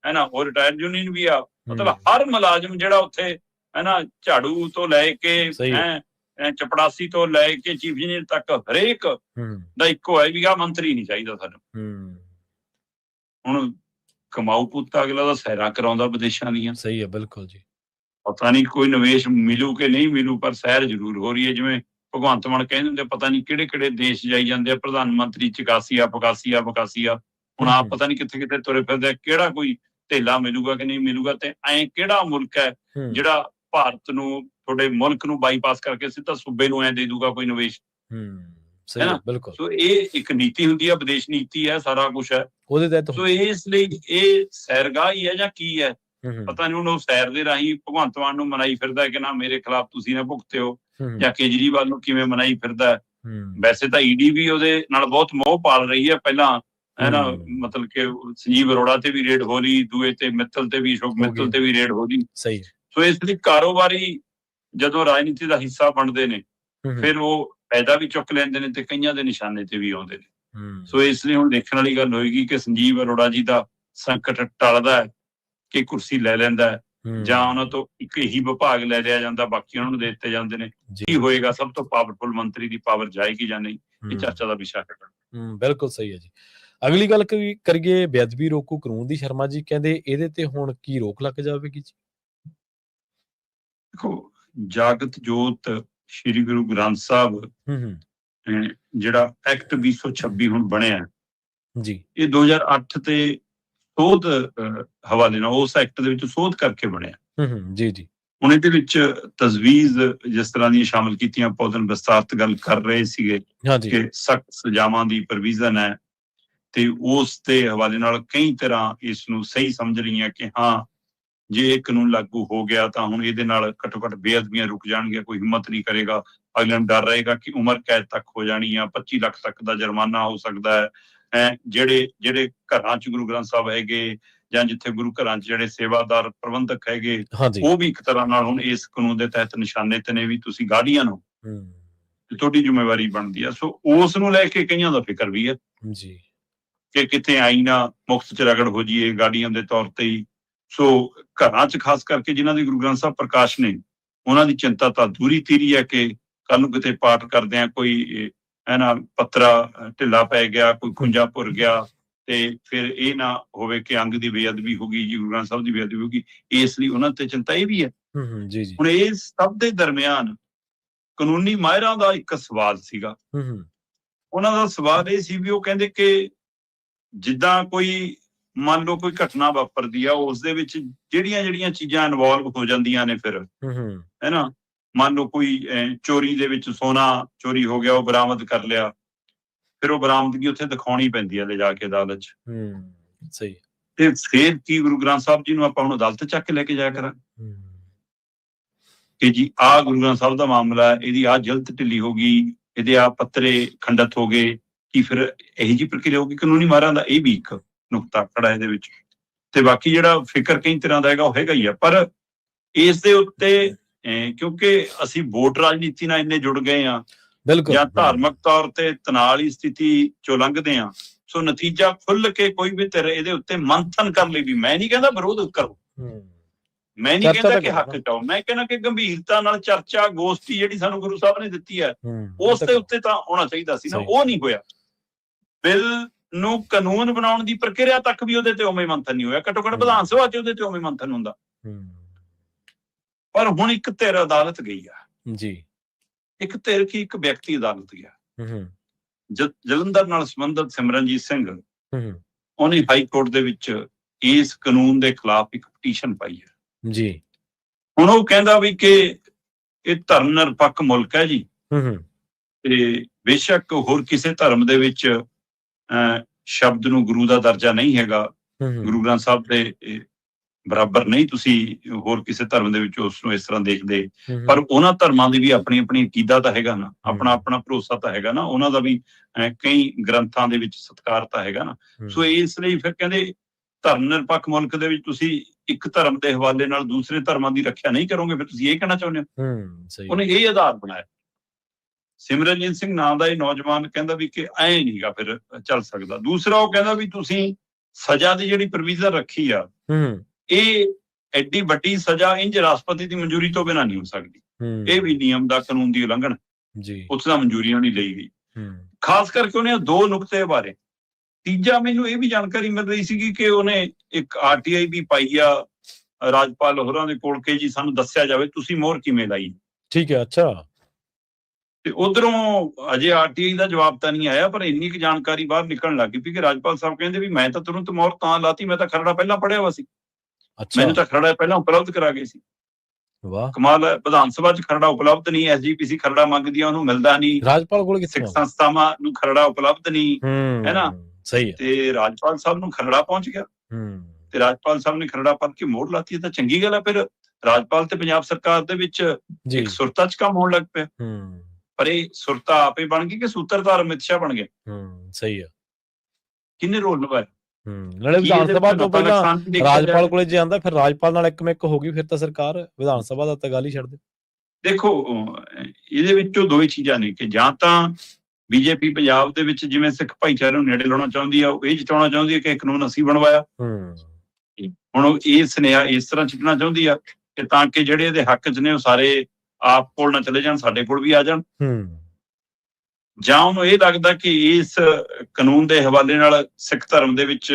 ਹੈ ਨਾ, ਉਹ ਰਿਟਾਇਰ ਯੂਨੀਅਨ ਵੀ ਆ। ਮਤਲਬ ਹਰ ਮੁਲਾਜ਼ਮ ਜਿਹੜਾ ਉੱਥੇ, ਹੈ ਨਾ, ਝਾੜੂ ਤੋਂ ਲੈ ਕੇ ਚਪੜਾਸੀ ਤੋਂ ਲੈ ਕੇ ਚੀਫ ਇੰਜੀਨੀਅਰ ਤੱਕ ਹਰੇਕ ਦਾ ਇੱਕੋ ਹੈ ਵੀ ਆਹ ਮੰਤਰੀ ਨਹੀਂ ਚਾਹੀਦਾ ਸਾਨੂੰ। ਹੁਣ ਕਮਾਊ ਪੁੱਤ ਅਗਲਾ ਦਾ ਸੈਰਾਂ ਕਰਾਉਂਦਾ ਵਿਦੇਸ਼ਾਂ ਦੀਆਂ। ਸਹੀ ਹੈ, ਬਿਲਕੁਲ ਜੀ। ਪਤਾ ਨਹੀਂ ਕੋਈ ਨਿਵੇਸ਼ ਮਿਲੂ ਕਿ ਨਹੀਂ ਮਿਲੂ, ਪਰ ਸੈਰ ਜ਼ਰੂਰ ਹੋ ਰਹੀ ਹੈ। ਜਿਵੇਂ ਭਗਵੰਤ ਮਾਨ ਕਹਿੰਦੇ ਹੁੰਦੇ, ਪਤਾ ਨਹੀਂ ਕਿਹੜੇ ਕਿਹੜੇ ਦੇਸ਼ ਜਾਈ ਜਾਂਦੇ ਆ ਪ੍ਰਧਾਨ ਮੰਤਰੀ, ਚਕਾਸੀਆ ਬਕਾਸੀਆ ਬਕਾਸੀਆ। ਹੁਣ ਆਪ ਪਤਾ ਨਹੀਂ ਕਿੱਥੇ ਕਿੱਥੇ ਤੁਰੇ ਫਿਰਦੇ, ਕਿਹੜਾ ਕੋਈ ਧੇਲਾ ਮਿਲੂਗਾ ਕਿ ਨਹੀਂ ਮਿਲੂਗਾ। ਤੇ ਐਂ ਕਿਹੜਾ ਮੁਲਕ ਹੈ ਜਿਹੜਾ ਭਾਰਤ ਨੂੰ, ਤੁਹਾਡੇ ਮੁਲਕ ਨੂੰ ਬਾਈਪਾਸ ਕਰਕੇ ਸਿੱਧਾ ਸੂਬੇ ਨੂੰ ਐਂ ਦੇ ਦੂਗਾ ਕੋਈ ਨਿਵੇਸ਼? ਸਹੀ ਹੈ, ਬਿਲਕੁਲ। ਸੋ ਇਹ ਇੱਕ ਨੀਤੀ ਹੁੰਦੀ ਆ, ਵਿਦੇਸ਼ ਨੀਤੀ ਹੈ, ਸਾਰਾ ਕੁਛ ਹੈ ਉਹਦੇ ਤਹਿਤ। ਸੋ ਇਸ ਲਈ ਇਹ ਸੈਰਗਾਹ ਹੀ ਹੈ ਜਾਂ ਕੀ ਹੈ ਪਤਾ ਨਹੀਂ। ਹੁਣ ਉਹ ਸੈਰ ਦੇ ਰਾਹੀਂ ਭਗਵੰਤ ਮਾਨ ਨੂੰ ਮਨਾਈ ਫਿਰਦਾ ਕਿ ਨਾ ਮੇਰੇ ਖਿਲਾਫ ਤੁਸੀਂ ਨਾ ਭੁਗਤਿਓ, ਜਾਂ ਕੇਜਰੀਵਾਲ ਨੂੰ ਕਿਵੇਂ ਮਨਾਈ ਫਿਰਦਾ। ਵੈਸੇ ਤਾਂ ਈਡੀ ਵੀ ਉਹਦੇ ਨਾਲ ਬਹੁਤ ਮੋਹ ਪਾਲ ਰਹੀ ਹੈ ਪਹਿਲਾਂ, ਹੈ ਨਾ, ਮਤਲਬ ਕਿ ਸੰਜੀਵ ਅਰੋੜਾ ਤੇ ਵੀ ਰੇਡ ਹੋ ਰਹੀ, ਦੂਏ ਤੇ ਮਿੱਤਲ ਤੇ ਵੀ, ਅਸ਼ੋਕ ਮਿੱਤਲ ਤੇ ਵੀ ਰੇਡ ਹੋ ਰਹੀ। ਸਹੀ। ਸੋ ਇਸ ਲਈ ਕਾਰੋਬਾਰੀ ਜਦੋਂ ਰਾਜਨੀਤੀ ਦਾ ਹਿੱਸਾ ਬਣਦੇ ਨੇ, ਫਿਰ ਉਹ ਫਾਇਦਾ ਵੀ ਚੁੱਕ ਲੈਂਦੇ ਨੇ ਤੇ ਕਈਆਂ ਦੇ ਨਿਸ਼ਾਨੇ ਤੇ ਵੀ ਆਉਂਦੇ ਨੇ। ਸੋ ਇਸ ਲਈ ਹੁਣ ਦੇਖਣ ਵਾਲੀ ਗੱਲ ਹੋਏਗੀ ਕਿ ਸੰਜੀਵ ਅਰੋੜਾ ਜੀ ਦਾ ਸੰਕਟ ਟਲਦਾ ਹੈ ਕਿ ਕੁਰਸੀ ਲੈ ਲੈਂਦਾ ਹੈ, ਜਾਂ ਉਹਨਾਂ ਤੋਂ ਇੱਕ ਹੀ ਵਿਭਾਗ ਲੈ ਲਿਆ ਜਾਂਦਾ, ਬਾਕੀ ਉਹਨਾਂ ਨੂੰ ਦੇ ਦਿੱਤੇ ਜਾਂਦੇ ਨੇ। ਕੀ ਹੋਏਗਾ, ਸਭ ਤੋਂ ਪਾਵਰਫੁਲ ਮੰਤਰੀ ਦੀ ਪਾਵਰ ਜਾਏਗੀ ਜਾਂ ਨਹੀਂ, ਇਹ ਚਰਚਾ ਦਾ ਵਿਸ਼ਾ ਹੈ। ਬਿਲਕੁਲ ਸਹੀ ਹੈ ਜੀ। ਅਗਲੀ ਗੱਲ ਕਰੀਏ ਬੇਅਦਬੀ ਰੋਕੂ ਕਾਨੂੰਨ ਦੀ। ਸ਼ਰਮਾ ਜੀ ਕਹਿੰਦੇ ਇਹਦੇ ਤੇ ਹੁਣ ਕੀ ਰੋਕ ਲੱਗ ਜਾਵੇਗੀ ਜੀ? ਦੇਖੋ, ਜਾਗਤ ਜੋਤ ਸ਼੍ਰੀ ਗੁਰੂ ਗ੍ਰੰਥ ਸਾਹਿਬ ਜਿਹੜਾ ਐਕਟ 2026 ਹੁਣ ਬਣਿਆ ਜੀ, ਇਹ 2008 ਤੇ ਸੋਧ ਹਵਾਲੇ ਨਾਲ ਉਸ ਐਕਟ ਦੇ ਵਿੱਚ ਸੋਧ ਕਰਕੇ ਬਣਿਆ। ਜੀ ਜੀ। ਹੁਣ ਇਹਦੇ ਵਿੱਚ ਤਜਵੀਜ਼ ਜਿਸ ਤਰ੍ਹਾਂ ਦੀਆਂ ਸ਼ਾਮਲ ਕੀਤੀਆਂ, ਆਪਾਂ ਉਹਦੇ ਵਿਸਤਾਰਤ ਗੱਲ ਕਰ ਰਹੇ ਸੀਗੇ ਕਿ ਸਖਤ ਸਜ਼ਾਵਾਂ ਦੀ ਪ੍ਰੋਵੀਜ਼ਨ ਹੈ, ਤੇ ਉਸ ਦੇ ਹਵਾਲੇ ਨਾਲ ਕਈ ਤਰ੍ਹਾਂ ਇਸ ਨੂੰ ਸਹੀ ਸਮਝ ਰਹੀਆਂ ਕਿ ਹਾਂ, ਜੇ ਇਹ ਕਾਨੂੰਨ ਲਾਗੂ ਹੋ ਗਿਆ ਤਾਂ ਹੁਣ ਇਹਦੇ ਨਾਲ ਘੱਟੋ ਘੱਟ ਬੇਅਦਬੀਆਂ ਰੁਕ ਜਾਣਗੀਆਂ, ਕੋਈ ਹਿੰਮਤ ਨਹੀਂ ਕਰੇਗਾ। ਅਗਲੇ ਨੂੰ ਡਰ ਰਹੇਗਾ ਕਿ ਉਮਰ ਕੈਦ ਤੱਕ ਹੋ ਜਾਣੀ ਆ, 25 ਲੱਖ ਤੱਕ ਦਾ ਜੁਰਮਾਨਾ ਹੋ ਸਕਦਾ ਹੈ। ਜਿਹੜੇ ਘਰਾਂ ਚ ਗੁਰੂ ਗ੍ਰੰਥ ਸਾਹਿਬ ਹੈਗੇ, ਜਾਂ ਜਿੱਥੇ ਗੁਰੂ ਘਰਾਂ 'ਚ ਜਿਹੜੇ ਸੇਵਾਦਾਰ ਪ੍ਰਬੰਧਕ ਹੈਗੇ ਹਾਂਜੀ। ਉਹ ਵੀ ਇੱਕ ਤਰ੍ਹਾਂ ਨਾਲ ਹੁਣ ਇਸ ਕਾਨੂੰਨ ਦੇ ਤਹਿਤ ਨਿਸ਼ਾਨੇ ਤੇ ਨੇ ਵੀ ਤੁਸੀਂ ਗਾਰਡੀਅਨ ਹੋ, ਤੁਹਾਡੀ ਜ਼ਿੰਮੇਵਾਰੀ ਬਣਦੀ ਆ। ਸੋ ਉਸ ਨੂੰ ਲੈ ਕੇ ਕਈਆਂ ਦਾ ਫਿਕਰ ਵੀ ਹੈ ਜੀ ਕਿ ਕਿਤੇ ਆਈ ਨਾ ਮੁਫਤ 'ਚ ਰਗੜ ਹੋ ਜਾਈਏ ਗਾਰਡੀਅਨ ਦੇ ਤੌਰ ਤੇ ਹੀ। ਸੋ ਘਰਾਂ 'ਚ ਖਾਸ ਕਰਕੇ ਜਿਨ੍ਹਾਂ ਦੇ ਗੁਰੂ ਗ੍ਰੰਥ ਸਾਹਿਬ ਪ੍ਰਕਾਸ਼ ਨੇ, ਉਹਨਾਂ ਦੀ ਚਿੰਤਾ ਤਾਂ ਦੂਰੀ ਤੀਰੀ ਹੈ ਕਿ ਕੱਲ ਨੂੰ ਕਿਤੇ ਪਾਠ ਕਰਦੇ ਆ ਕੋਈ ਨਾ ਪੱਤਰਾ ਢਿੱਲਾ ਪੈ ਗਿਆ, ਕੋਈ ਖੁੰਝਾ ਭੁਰ ਗਿਆ, ਤੇ ਫਿਰ ਇਹ ਨਾ ਹੋਵੇ ਕਿ ਅੰਗ ਦੀ ਬੇਅਦਬੀ ਹੋ ਗਈ, ਜੀ ਗੁਰੂ ਗ੍ਰੰਥ ਸਾਹਿਬ ਦੀ ਬੇਅਦਬੀ ਹੋ ਗਈ। ਇਸ ਲਈ ਉਹਨਾਂ ਤੇ ਚਿੰਤਾ ਇਹ ਵੀ ਹੈ। ਜੀ ਜੀ। ਹੁਣ ਇਸ ਸਭ ਦੇ ਦਰਮਿਆਨ ਕਾਨੂੰਨੀ ਮਾਹਿਰਾਂ ਦਾ ਇੱਕ ਸਵਾਲ ਸੀਗਾ। ਉਹਨਾਂ ਦਾ ਸਵਾਲ ਇਹ ਸੀ ਵੀ ਉਹ ਕਹਿੰਦੇ ਕਿ ਜਿੱਦਾਂ ਕੋਈ ਮੰਨ ਲਓ ਕੋਈ ਘਟਨਾ ਵਾਪਰਦੀ ਆ, ਉਸ ਦੇ ਵਿੱਚ ਜਿਹੜੀਆਂ ਚੀਜ਼ਾਂ ਇਨਵੋਲਵ ਹੋ ਜਾਂਦੀਆਂ ਨੇ ਫਿਰ ਹੈਨਾ, ਮੰਨ ਲਓ ਕੋਈ ਚੋਰੀ ਦੇ ਵਿੱਚ ਸੋਨਾ ਚੋਰੀ ਹੋ ਗਿਆ, ਉਹ ਬਰਾਮਦ ਕਰ ਲਿਆ, ਫਿਰ ਉਹ ਬਰਾਮਦਗੀ ਉੱਥੇ ਦਿਖਾਉਣੀ ਪੈਂਦੀ ਹੈ ਲਿਜਾ ਕੇ ਅਦਾਲਤ 'ਚ। ਸਹੀ। ਤੇ ਫਿਰ ਕੀ ਗੁਰੂ ਗ੍ਰੰਥ ਸਾਹਿਬ ਜੀ ਨੂੰ ਆਪਾਂ ਹੁਣ ਅਦਾਲਤ ਚੱਕ ਕੇ ਲੈ ਕੇ ਜਾਇਆ ਕਰਾਂਗੇ ਕਿ ਜੀ ਆਹ ਗੁਰੂ ਗ੍ਰੰਥ ਸਾਹਿਬ ਦਾ ਮਾਮਲਾ, ਇਹਦੀ ਆਹ ਜਲਦ ਢਿੱਲੀ ਹੋ ਗਈ, ਇਹਦੇ ਆਹ ਪੱਤਰੇ ਖੰਡਿਤ ਹੋ ਗਏ, ਕੀ ਫਿਰ ਇਹੀ ਜਿਹੀ ਪ੍ਰਕਿਰਿਆ ਹੋਊਗੀ? ਕਾਨੂੰਨੀ ਮਾਹਿਰਾਂ ਦਾ ਇਹ ਵੀ ਇੱਕ ਨੁਕਤਾ ਖੜਾ ਇਹਦੇ ਵਿੱਚ। ਤੇ ਬਾਕੀ ਜਿਹੜਾ ਫਿਕਰ ਕਈ ਤਰ੍ਹਾਂ ਦਾ ਹੈਗਾ ਉਹ ਹੈਗਾ ਹੀ ਆ, ਪਰ ਇਸ ਦੇ ਉੱਤੇ ਕਿਉਂਕਿ ਅਸੀਂ ਵੋਟ ਰਾਜਨੀਤੀ ਨਾਲ ਇੰਨੇ ਜੁੜ ਗਏ ਆ ਜਾਂ ਧਾਰਮਿਕ ਤੌਰ ਤੇ ਤਣਾਅ ਵਾਲੀ ਸਥਿਤੀ ਚੋਂ ਲੰਘਦੇ ਆ, ਸੋ ਨਤੀਜਾ ਖੁੱਲ ਕੇ ਕੋਈ ਵੀ ਧਿਰ ਇਹਦੇ ਉੱਤੇ ਮੰਥਨ ਕਰ ਲਈ ਵੀ ਮੈਂ ਨਹੀਂ ਕਹਿੰਦਾ ਵਿਰੋਧ ਕਰੋ, ਮੈਂ ਨਹੀਂ ਕਹਿੰਦਾ ਕਿ ਹੱਕ ਚਾਓ, ਮੈਂ ਕਹਿੰਦਾ ਕਿ ਗੰਭੀਰਤਾ ਨਾਲ ਚਰਚਾ ਗੋਸ਼ਟੀ ਜਿਹੜੀ ਸਾਨੂੰ ਗੁਰੂ ਸਾਹਿਬ ਨੇ ਦਿੱਤੀ ਹੈ ਉਸ ਦੇ ਉੱਤੇ ਤਾਂ ਹੋਣਾ ਚਾਹੀਦਾ ਸੀ ਨਾ, ਉਹ ਨਹੀਂ ਹੋਇਆ। ਬਿੱਲ ਨੂੰ ਕਾਨੂੰਨ ਬਣਾਉਣ ਦੀ ਪ੍ਰਕਿਰਿਆ ਤੱਕ ਵੀ ਉਹਦੇ ਤੇ ਉਵੇਂ ਮੰਥਨ ਨਹੀਂ ਹੋਇਆ, ਘੱਟੋ ਘੱਟ ਵਿਧਾਨ ਸਭਾ 'ਚ ਉਹਦੇ ਤੇ ਉਵੇਂ ਮੰਥਨ ਹੁੰਦਾ। ਪਰ ਹੁਣ ਇੱਕ ਧਿਰ ਅਦਾਲਤ ਗਈ ਆ ਜੀ, ਇੱਕ ਧਿਰ ਕੀ ਇੱਕ ਵਿਅਕਤੀ ਅਦਾਲਤ ਗਿਆ। ਜਲੰਧਰ ਨਾਲ ਸੰਬੰਧਿਤ ਸਿਮਰਨਜੀਤ ਸਿੰਘ, ਉਹਨੇ ਹਾਈ ਕੋਰਟ ਦੇ ਵਿੱਚ ਇਸ ਕਾਨੂੰਨ ਦੇ ਖਿਲਾਫ ਇੱਕ ਪਟੀਸ਼ਨ ਪਾਈ ਹੈ ਜੀ। ਹੁਣ ਉਹ ਕਹਿੰਦਾ ਵੀ ਕਿ ਇਹ ਧਰਮ ਨਿਰਪੱਖ ਮੁਲਕ ਹੈ ਜੀ, ਤੇ ਬੇਸ਼ੱਕ ਹੋਰ ਕਿਸੇ ਧਰਮ ਦੇ ਵਿੱਚ ਸ਼ਬਦ ਨੂੰ ਗੁਰੂ ਦਾ ਦਰਜਾ ਨਹੀਂ ਹੈਗਾ, ਗੁਰੂ ਗ੍ਰੰਥ ਸਾਹਿਬ ਦੇ ਬਰਾਬਰ ਨਹੀਂ ਤੁਸੀਂ ਹੋਰ ਕਿਸੇ ਧਰਮ ਦੇ ਵਿੱਚ ਉਸ ਨੂੰ ਇਸ ਤਰ੍ਹਾਂ ਦੇਖਦੇ, ਪਰ ਉਹਨਾਂ ਧਰਮਾਂ ਦੀ ਵੀ ਆਪਣੀ ਆਪਣੀ ਅਕੀਦਾ ਤਾਂ ਹੈਗਾ ਨਾ, ਆਪਣਾ ਆਪਣਾ ਭਰੋਸਾ ਤਾਂ ਹੈਗਾ ਨਾ, ਉਹਨਾਂ ਦਾ ਵੀ ਕਈ ਗ੍ਰੰਥਾਂ ਦੇ ਵਿੱਚ ਸਤਿਕਾਰ ਤਾਂ ਹੈਗਾ ਨਾ। ਸੋ ਇਸ ਲਈ ਫਿਰ ਕਹਿੰਦੇ ਧਰਮ ਨਿਰਪੱਖ ਮੁਲਕ ਦੇ ਵਿੱਚ ਤੁਸੀਂ ਇੱਕ ਧਰਮ ਦੇ ਹਵਾਲੇ ਨਾਲ ਦੂਸਰੇ ਧਰਮਾਂ ਦੀ ਰੱਖਿਆ ਨਹੀਂ ਕਰੋਗੇ, ਫਿਰ ਤੁਸੀਂ ਇਹ ਕਹਿਣਾ ਚਾਹੁੰਦੇ ਹੋ? ਉਹਨੇ ਇਹ ਆਧਾਰ ਬਣਾਇਆ। ਸਿਮਰਨਜੀਤ ਸਿੰਘ ਨਾਂ ਦਾ ਇਹ ਨੌਜਵਾਨ ਕਹਿੰਦਾ ਵੀ ਕਿ ਐ ਨਹੀਂਗਾ ਫਿਰ ਚੱਲ ਸਕਦਾ। ਦੂਸਰਾ ਉਹ ਕਹਿੰਦਾ ਵੀ ਤੁਸੀਂ ਸਜ਼ਾ ਦੀ ਜਿਹੜੀ ਪ੍ਰੋਵੀਜ਼ਨ ਰੱਖੀ ਆ, ਇਹ ਐਡੀ ਵੱਡੀ ਸਜ਼ਾ ਇੰਜ ਰਾਸ਼ਟਰਪਤੀ ਦੀ ਮਨਜ਼ੂਰੀ ਤੋਂ ਬਿਨਾਂ ਨਹੀਂ ਹੋ ਸਕਦੀ, ਇਹ ਵੀ ਨਿਯਮ ਦਾ ਕਾਨੂੰਨ ਦੀ ਉਲੰਘਣ ਜੀ, ਉਸ ਦਾ ਮਨਜ਼ੂਰੀਆਂ ਨਹੀਂ ਲਈ ਗਈ। ਖਾਸ ਕਰਕੇ ਉਹਨੇ ਦੋ ਨੁਕਤੇ ਬਾਰੇ। ਤੀਜਾ, ਮੈਨੂੰ ਇਹ ਵੀ ਜਾਣਕਾਰੀ ਮਿਲ ਰਹੀ ਸੀਗੀ ਕਿ ਉਹਨੇ ਇੱਕ RTI ਵੀ ਪਾਈ ਆ ਰਾਜਪਾਲ ਹੋਰਾਂ ਦੇ ਕੋਲ ਕਿ ਜੀ ਸਾਨੂੰ ਦੱਸਿਆ ਜਾਵੇ ਤੁਸੀਂ ਮੋਹਰ ਕਿਵੇਂ ਲਾਈ। ਠੀਕ ਹੈ, ਅੱਛਾ। ਤੇ ਉਧਰੋਂ ਅਜੇ RTI ਦਾ ਜਵਾਬ ਤਾਂ ਨਹੀਂ ਆਇਆ, ਪਰ ਇੰਨੀ ਕੁ ਜਾਣਕਾਰੀ ਬਾਹਰ ਨਿਕਲਣ ਲੱਗ ਗਈ ਕਿ ਰਾਜਪਾਲ ਸਾਹਿਬ ਕਹਿੰਦੇ ਵੀ ਮੈਂ ਤਾਂ ਤੁਰੰਤ ਮੋਹਰ ਤਾਂ ਲਾਤੀ, ਮੈਂ ਤਾਂ ਖਰੜਾ ਪਹਿਲਾਂ ਪੜਿਆ ਵਾ ਸੀ, ਮੈਨੂੰ ਤਾਂ ਖਰੜਾ ਪਹਿਲਾਂ ਉਪਲਬਧ ਕਰਾ ਗਏ ਸੀ। ਵਾਹ, ਕਮਾਲ ਹੈ। ਵਿਧਾਨ ਸਭਾ 'ਚ ਖਰੜਾ ਉਪਲਬਧ ਨਹੀਂ, SGPC ਖਰੜਾ ਮੰਗਦੀ ਆ, ਉਹਨੂੰ ਮਿਲਦਾ ਨਹੀਂ। ਰਾਜਪਾਲ ਕੋਲ ਸਿੱਖ ਸੰਸਥਾਵਾਂ ਨੂੰ ਖਰੜਾ ਉਪਲਬਧ ਨਹੀਂ, ਹੈ ਨਾ, ਸਹੀ ਹੈ। ਤੇ ਰਾਜਪਾਲ ਸਾਹਿਬ ਨੂੰ ਖਰੜਾ ਪਹੁੰਚ ਗਿਆ ਤੇ ਰਾਜਪਾਲ ਸਾਹਿਬ ਨੇ ਖਰੜਾ ਪੜ ਕੇ ਮੋਹਰ ਲਾਤੀ, ਤਾਂ ਚੰਗੀ ਗੱਲ ਹੈ। ਫਿਰ ਰਾਜਪਾਲ ਤੇ ਪੰਜਾਬ ਸਰਕਾਰ ਦੇ ਵਿੱਚ ਇੱਕ ਸੁਰਤਾ 'ਚ ਕੰਮ ਹੋਣ ਲੱਗ ਪਿਆ। ਪਰ ਇਹ ਸੁਰਤਾ ਆਪੇ ਬਣ ਗਈ ਕਿ ਸੂਤਰਧਾਰ ਅਮਿਤ ਸ਼ਾਹ ਬਣ ਗਏ। ਸਹੀ ਹੈ। ਕਿੰਨੇ ਰੋਲ ਨਿਭਾਇਆ? ਨਾਲੇ ਵਿਧਾਨ ਸਭਾ ਤੋਂ ਪਹਿਲਾਂ ਰਾਜਪਾਲ ਕੋਲੇ ਜੇ ਆਂਦਾ, ਫਿਰ ਰਾਜਪਾਲ ਨਾਲ ਇੱਕ ਹੋ ਗਈ, ਫਿਰ ਤਾਂ ਸਰਕਾਰ ਵਿਧਾਨ ਸਭਾ ਦਾ ਤਾਂ ਗੱਲ ਹੀ ਛੱਡ ਦੇ। ਦੇਖੋ, ਇਹਦੇ ਵਿੱਚੋਂ ਦੋ ਹੀ ਚੀਜ਼ਾਂ ਨੇ ਕਿ ਜਾਂ ਤਾਂ ਬੀਜੇਪੀ ਪੰਜਾਬ ਦੇ ਵਿੱਚ ਜਿਵੇਂ ਸਿੱਖ ਭਾਈਚਾਰੇ ਨੂੰ ਨੇੜੇ ਲਾਉਣਾ ਚਾਹੁੰਦੀ ਆ, ਉਹ ਇਹ ਜਿਤਾਉਣਾ ਚਾਹੁੰਦੀ ਹੈ ਕਿ ਕਾਨੂੰਨ ਅਸੀਂ ਬਣਵਾਇਆ। ਹੁਣ ਉਹ ਇਹ ਸੁਨੇਹਾ ਇਸ ਤਰ੍ਹਾਂ ਛੱਡਣਾ ਚਾਹੁੰਦੀ ਆ ਕਿ ਤਾਂ ਕਿ ਜਿਹੜੇ ਇਹਦੇ ਹੱਕ 'ਚ ਨੇ ਉਹ ਸਾਰੇ ਆਪ ਕੋਲ ਨਾ ਚਲੇ ਜਾਣ, ਸਾਡੇ ਕੋਲ ਵੀ ਆ ਜਾਣ। ਜਾਂ ਉਹਨੂੰ ਇਹ ਲੱਗਦਾ ਕਿ ਇਸ ਕਾਨੂੰਨ ਦੇ ਹਵਾਲੇ ਨਾਲ ਸਿੱਖ ਧਰਮ ਦੇ ਵਿੱਚ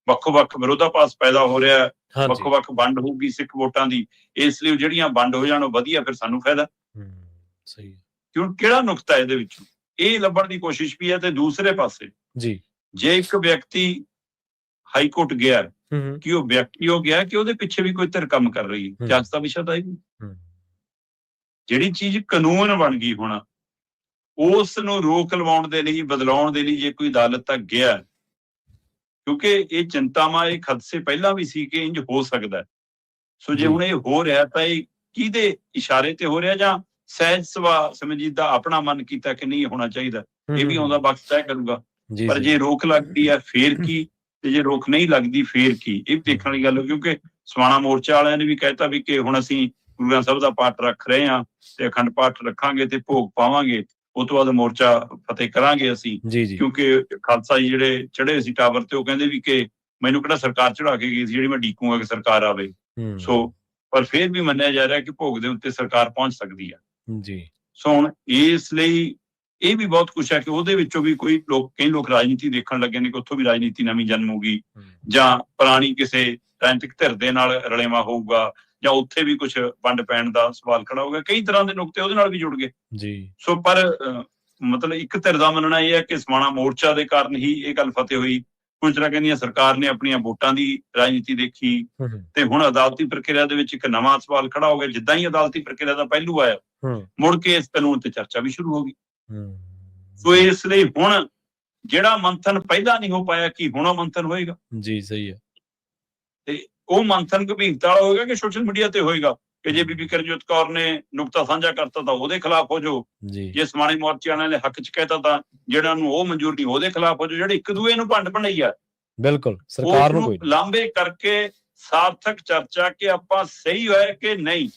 ਵੱਖੋ-ਵੱਖ ਵਿਰੋਧਾਭਾਸ ਪੈਦਾ ਹੋ ਰਿਹਾ, ਵੱਖੋ-ਵੱਖ ਵੰਡ ਹੋਊਗੀ ਸਿੱਖ ਵੋਟਾਂ ਦੀ, ਇਸ ਲਈ ਜਿਹੜੀਆਂ ਵੰਡ ਹੋ ਜਾਣ ਉਹ ਵਧੀਆ, ਫਿਰ ਸਾਨੂੰ ਫਾਇਦਾ। ਸਹੀ। ਕਿਉਂ, ਕਿਹੜਾ ਨੁਕਤਾ ਇਹਦੇ ਵਿੱਚੋਂ ਇਹ ਲੱਭਣ ਦੀ ਕੋਸ਼ਿਸ਼ ਵੀ ਹੈ। ਤੇ ਦੂਸਰੇ ਪਾਸੇ ਜੀ, ਜੇ ਇੱਕ ਵਿਅਕਤੀ ਹਾਈ ਕੋਰਟ ਗਿਆ ਕਿ ਉਹ ਵਿਅਕਤੀ ਹੋ ਗਿਆ ਕਿ ਉਹਦੇ ਪਿੱਛੇ ਵੀ ਕੋਈ ਧਿਰ ਕੰਮ ਕਰ ਰਹੀ ਹੈ, ਜਾਂਚ ਦਾ ਵਿਸ਼ਾ ਤਾਂ ਇਹ ਜਿਹੜੀ ਚੀਜ਼ ਕਾਨੂੰਨ ਬਣ ਗਈ ਹੁਣ ਉਸ ਨੂੰ ਰੋਕ ਲਵਾਉਣ ਦੇ ਲਈ, ਬਦਲਾਉਣ ਦੇ ਲਈ ਜੇ ਕੋਈ ਅਦਾਲਤ ਤੱਕ ਗਿਆ, ਕਿਉਂਕਿ ਇਹ ਚਿੰਤਾਵਾਂ, ਇਹ ਖਦਸ਼ੇ ਪਹਿਲਾਂ ਵੀ ਸੀ ਕਿ ਇੰਜ ਹੋ ਸਕਦਾ। ਸੋ ਜੇ ਹੁਣ ਇਹ ਹੋ ਰਿਹਾ ਤਾਂ ਇਹ ਕਿਹਦੇ ਇਸ਼ਾਰੇ ਤੇ ਹੋ ਰਿਹਾ, ਜਾਂ ਸਹਿਜ ਸੁਭਾਅ ਸਮਝੀ ਦਾ ਆਪਣਾ ਮਨ ਕੀਤਾ ਕਿ ਨਹੀਂ ਹੋਣਾ ਚਾਹੀਦਾ, ਇਹ ਵੀ ਆਉਂਦਾ ਵਕਤ ਤੈਅ ਕਰੂਗਾ। ਪਰ ਜੇ ਰੋਕ ਲੱਗਦੀ ਹੈ ਫੇਰ ਕੀ, ਤੇ ਜੇ ਰੋਕ ਨਹੀਂ ਲੱਗਦੀ ਫੇਰ ਕੀ, ਇਹ ਦੇਖਣ ਵਾਲੀ ਗੱਲ। ਕਿਉਂਕਿ ਸਮਾਣਾ ਮੋਰਚਾ ਵਾਲਿਆਂ ਨੇ ਵੀ ਕਹਿਤਾ ਵੀ ਕਿ ਹੁਣ ਅਸੀਂ ਗੁਰੂ ਗ੍ਰੰਥ ਸਾਹਿਬ ਦਾ ਪਾਠ ਰੱਖ ਰਹੇ ਹਾਂ ਤੇ ਅਖੰਡ ਪਾਠ ਰੱਖਾਂਗੇ ਤੇ ਭੋਗ ਪਾਵਾਂਗੇ, ਉਹ ਤੋਂ ਬਾਅਦ ਮੋਰਚਾ ਫਤਿਹ ਕਰਾਂਗੇ ਅਸੀਂ। ਕਿਉਂਕਿ ਖਾਲਸਾ ਜੀ ਜਿਹੜੇ ਚੜ੍ਹੇ ਸੀ ਟਾਵਰ ਤੇ, ਉਹ ਕਹਿੰਦੇ ਵੀ ਕਿ ਮੈਨੂੰ ਕਿਹੜਾ ਸਰਕਾਰ ਚੜਾ ਕੇ ਗਈ ਸੀ ਜਿਹੜੀ ਮੈਂ ਡੀਕੂਗਾ ਕਿ ਸਰਕਾਰ ਆਵੇ। ਸੋ ਪਰ ਫਿਰ ਵੀ ਮੰਨਿਆ ਜਾ ਰਿਹਾ ਕਿ ਭੋਗ ਦੇ ਉੱਤੇ ਸਰਕਾਰ ਪਹੁੰਚ ਸਕਦੀ ਆ ਜੀ। ਸੋ ਹੁਣ ਇਸ ਲਈ ਇਹ ਵੀ ਬਹੁਤ ਕੁਛ ਹੈ ਕਿ ਉਹਦੇ ਵਿੱਚੋਂ ਵੀ ਕਈ ਲੋਕ ਰਾਜਨੀਤੀ ਦੇਖਣ ਲੱਗੇ ਨੇ ਕਿ ਉੱਥੋਂ ਵੀ ਰਾਜਨੀਤੀ ਨਵੀਂ ਜਨਮ ਹੋਊਗੀ, ਜਾਂ ਪੁਰਾਣੀ ਕਿਸੇ ਰਾਜਨੀਤਿਕ ਧਿਰ ਦੇ ਨਾਲ ਰਲੇਵਾਂ ਹੋਊਗਾ, ਜਾਂ ਉੱਥੇ ਵੀ ਕੁਛ ਵੰਡ ਪੈਣ ਦਾ ਸਵਾਲ ਖੜਾ ਹੋ ਗਿਆ। ਕਈ ਤਰ੍ਹਾਂ ਦੇ ਨੁਕਤੇ ਉਹਦੇ ਨਾਲ ਵੀ ਜੁੜ ਗਏ ਜੀ। ਸੋ ਪਰ ਮਤਲਬ ਇੱਕ ਧਿਰ ਦਾ ਮੰਨਣਾ ਇਹ ਹੈ ਕਿ ਸਮਾਣਾ ਮੋਰਚਾ ਦੇ ਕਾਰਨ ਹੀ ਇਹ ਗੱਲ ਫਤਿਹ ਹੋਈ। ਕੁਝ ਤਰ੍ਹਾਂ ਕਹਿੰਦੀਆਂ ਸਰਕਾਰ ਨੇ ਆਪਣੀਆਂ ਵੋਟਾਂ ਦੀ ਰਾਜਨੀਤੀ ਦੇਖੀ, ਤੇ ਹੁਣ ਅਦਾਲਤੀ ਪ੍ਰਕਿਰਿਆ ਦੇ ਵਿੱਚ ਇੱਕ ਨਵਾਂ ਸਵਾਲ ਖੜਾ ਹੋ ਗਿਆ। ਜਿੱਦਾਂ ਹੀ ਅਦਾਲਤੀ ਪ੍ਰਕਿਰਿਆ ਦਾ ਪਹਿਲੂ ਆਇਆ, ਮੁੜ ਕੇ ਇਸ ਕਾਨੂੰਨ ਤੇ ਚਰਚਾ ਵੀ ਸ਼ੁਰੂ ਹੋ ਗਈ। ਸੋ ਇਸ ਲਈ ਹੁਣ ਜਿਹੜਾ ਮੰਥਨ ਪਹਿਲਾਂ ਨਹੀਂ ਹੋ ਪਾਇਆ, ਕਿ ਹੁਣ ਉਹ ਮੰਥਨ ਹੋਏਗਾ ਜੀ। ਸਹੀ ਹੈ। ਤੇ ਉਹ ਮੰਥਨ ਗੰਭੀਰਤਾ ਵਾਲਾ ਹੋਏਗਾ ਕਿ ਸੋਸ਼ਲ ਮੀਡੀਆ ਤੇ ਹੋਏਗਾ ਕਿ ਜੇ ਬੀਬੀ ਕਰਨਜੋਤ ਕੌਰ ਨੇ ਨੁਕਤਾ ਸਾਂਝਾ ਕਰਤਾ ਤਾਂ ਉਹਦੇ ਖਿਲਾਫ ਹੋ ਜਾਓ, ਜੇ ਸਮਾਣੇ ਮੋਰਚੇ ਵਾਲਿਆਂ ਨੇ ਹੱਕ ਚ ਕਹਿਤਾ ਤਾਂ ਜਿਹੜਾ ਨੂੰ ਉਹ ਮਨਜ਼ੂਰ ਨਹੀਂ ਉਹਦੇ ਖਿਲਾਫ ਹੋ ਜਾਓ। ਜਿਹੜੇ ਇੱਕ ਦੂਏ ਨੂੰ ਭੰਡ ਭੰਡਈ ਆ, ਬਿਲਕੁਲ ਸਰਕਾਰ ਨੂੰ ਲਾਂਬੇ ਕਰਕੇ ਸਾਰਥਕ ਚਰਚਾ ਕਿ ਆਪਾਂ ਸਹੀ ਹੋਇਆ ਕਿ ਨਹੀਂ,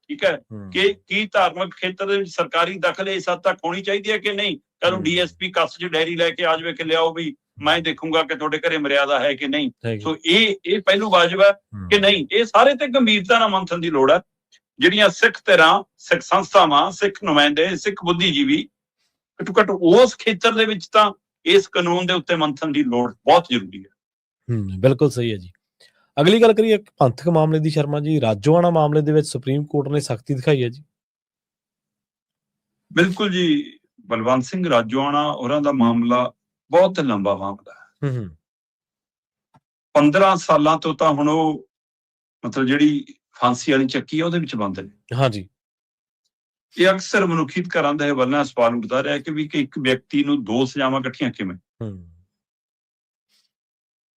ਠੀਕ ਹੈ, ਕਿ ਕੀ ਧਾਰਮਿਕ ਖੇਤਰ ਦੇ ਵਿੱਚ ਸਰਕਾਰੀ ਦਖਲ ਇਸ ਹੱਦ ਤੱਕ ਹੋਣੀ ਚਾਹੀਦੀ ਹੈ ਕਿ ਨਹੀਂ। ਕੱਲ DSP ਕੱਸ ਚ ਡੈਰੀ ਲੈ ਕੇ ਆ ਜਾਵੇ ਕਿ ਲਿਆਓ ਵੀ ਮੈਂ ਦੇਖੂੰਗਾ ਕਿ ਤੁਹਾਡੇ ਘਰੇ ਮਰਿਆਦਾ ਹੈ ਕਿ ਨਹੀਂ। ਸੋ ਇਹ ਪਹਿਲੂ ਵਾਜਬ ਹੈ ਕਿ ਨਹੀਂ। ਇਹ ਸਾਰੇ ਤੇ ਗੰਭੀਰਤਾ ਨਾਲ ਮੰਥਨ ਦੀ ਲੋੜ ਹੈ। ਜਿਹੜੀਆਂ ਸਿੱਖ ਧਿਰਾਂ, ਸਿੱਖ ਸੰਸਥਾਵਾਂ, ਸਿੱਖ ਨੁਮਾਇੰਦੇ, ਸਿੱਖ ਬੁੱਧੀਜੀਵੀ, ਘੱਟੋ ਘੱਟ ਉਸ ਖੇਤਰ ਦੇ ਵਿੱਚ ਤਾਂ ਇਸ ਕਾਨੂੰਨ ਦੇ ਉੱਤੇ ਮੰਥਨ ਦੀ ਲੋੜ ਬਹੁਤ ਜ਼ਰੂਰੀ ਹੈ। ਬਿਲਕੁਲ ਸਹੀ ਹੈ ਜੀ। ਅਗਲੀ ਗੱਲ ਕਰੀਏ ਪੰਥਕ ਮਾਮਲੇ ਦੀ। ਸ਼ਰਮਾ ਜੀ, ਰਾਜੋਆਣਾ ਮਾਮਲੇ ਦੇ ਵਿੱਚ ਸੁਪਰੀਮ ਕੋਰਟ ਨੇ ਸਖਤੀ ਦਿਖਾਈ ਹੈ ਜੀ। ਬਿਲਕੁਲ ਜੀ। ਬਲਵੰਤ ਸਿੰਘ ਰਾਜੋਆਣਾ ਹੋਰਾਂ ਦਾ ਮਾਮਲਾ ਬਹੁਤ ਲੰਬਾ ਮਾਮਲਾ ਹੈ। 15 ਸਾਲਾਂ ਤੋਂ ਤਾਂ ਹੁਣ ਉਹ ਮਤਲਬ ਜਿਹੜੀ ਫਾਂਸੀ ਵਾਲੀ ਚੱਕੀ ਆ ਉਹਦੇ ਵਿੱਚ ਬੰਦ ਨੇ। ਹਾਂਜੀ। ਇਹ ਅਕਸਰ ਮਨੁੱਖੀ ਅਧਿਕਾਰਾਂ ਦੇ ਹਵਾਲੇ ਸਵਾਲ ਉੱਠਦਾ ਰਿਹਾ ਕਿ ਵੀ ਕਿ ਇੱਕ ਵਿਅਕਤੀ ਨੂੰ ਦੋ ਸਜ਼ਾਵਾਂ ਇਕੱਠੀਆਂ ਕਿਵੇਂ।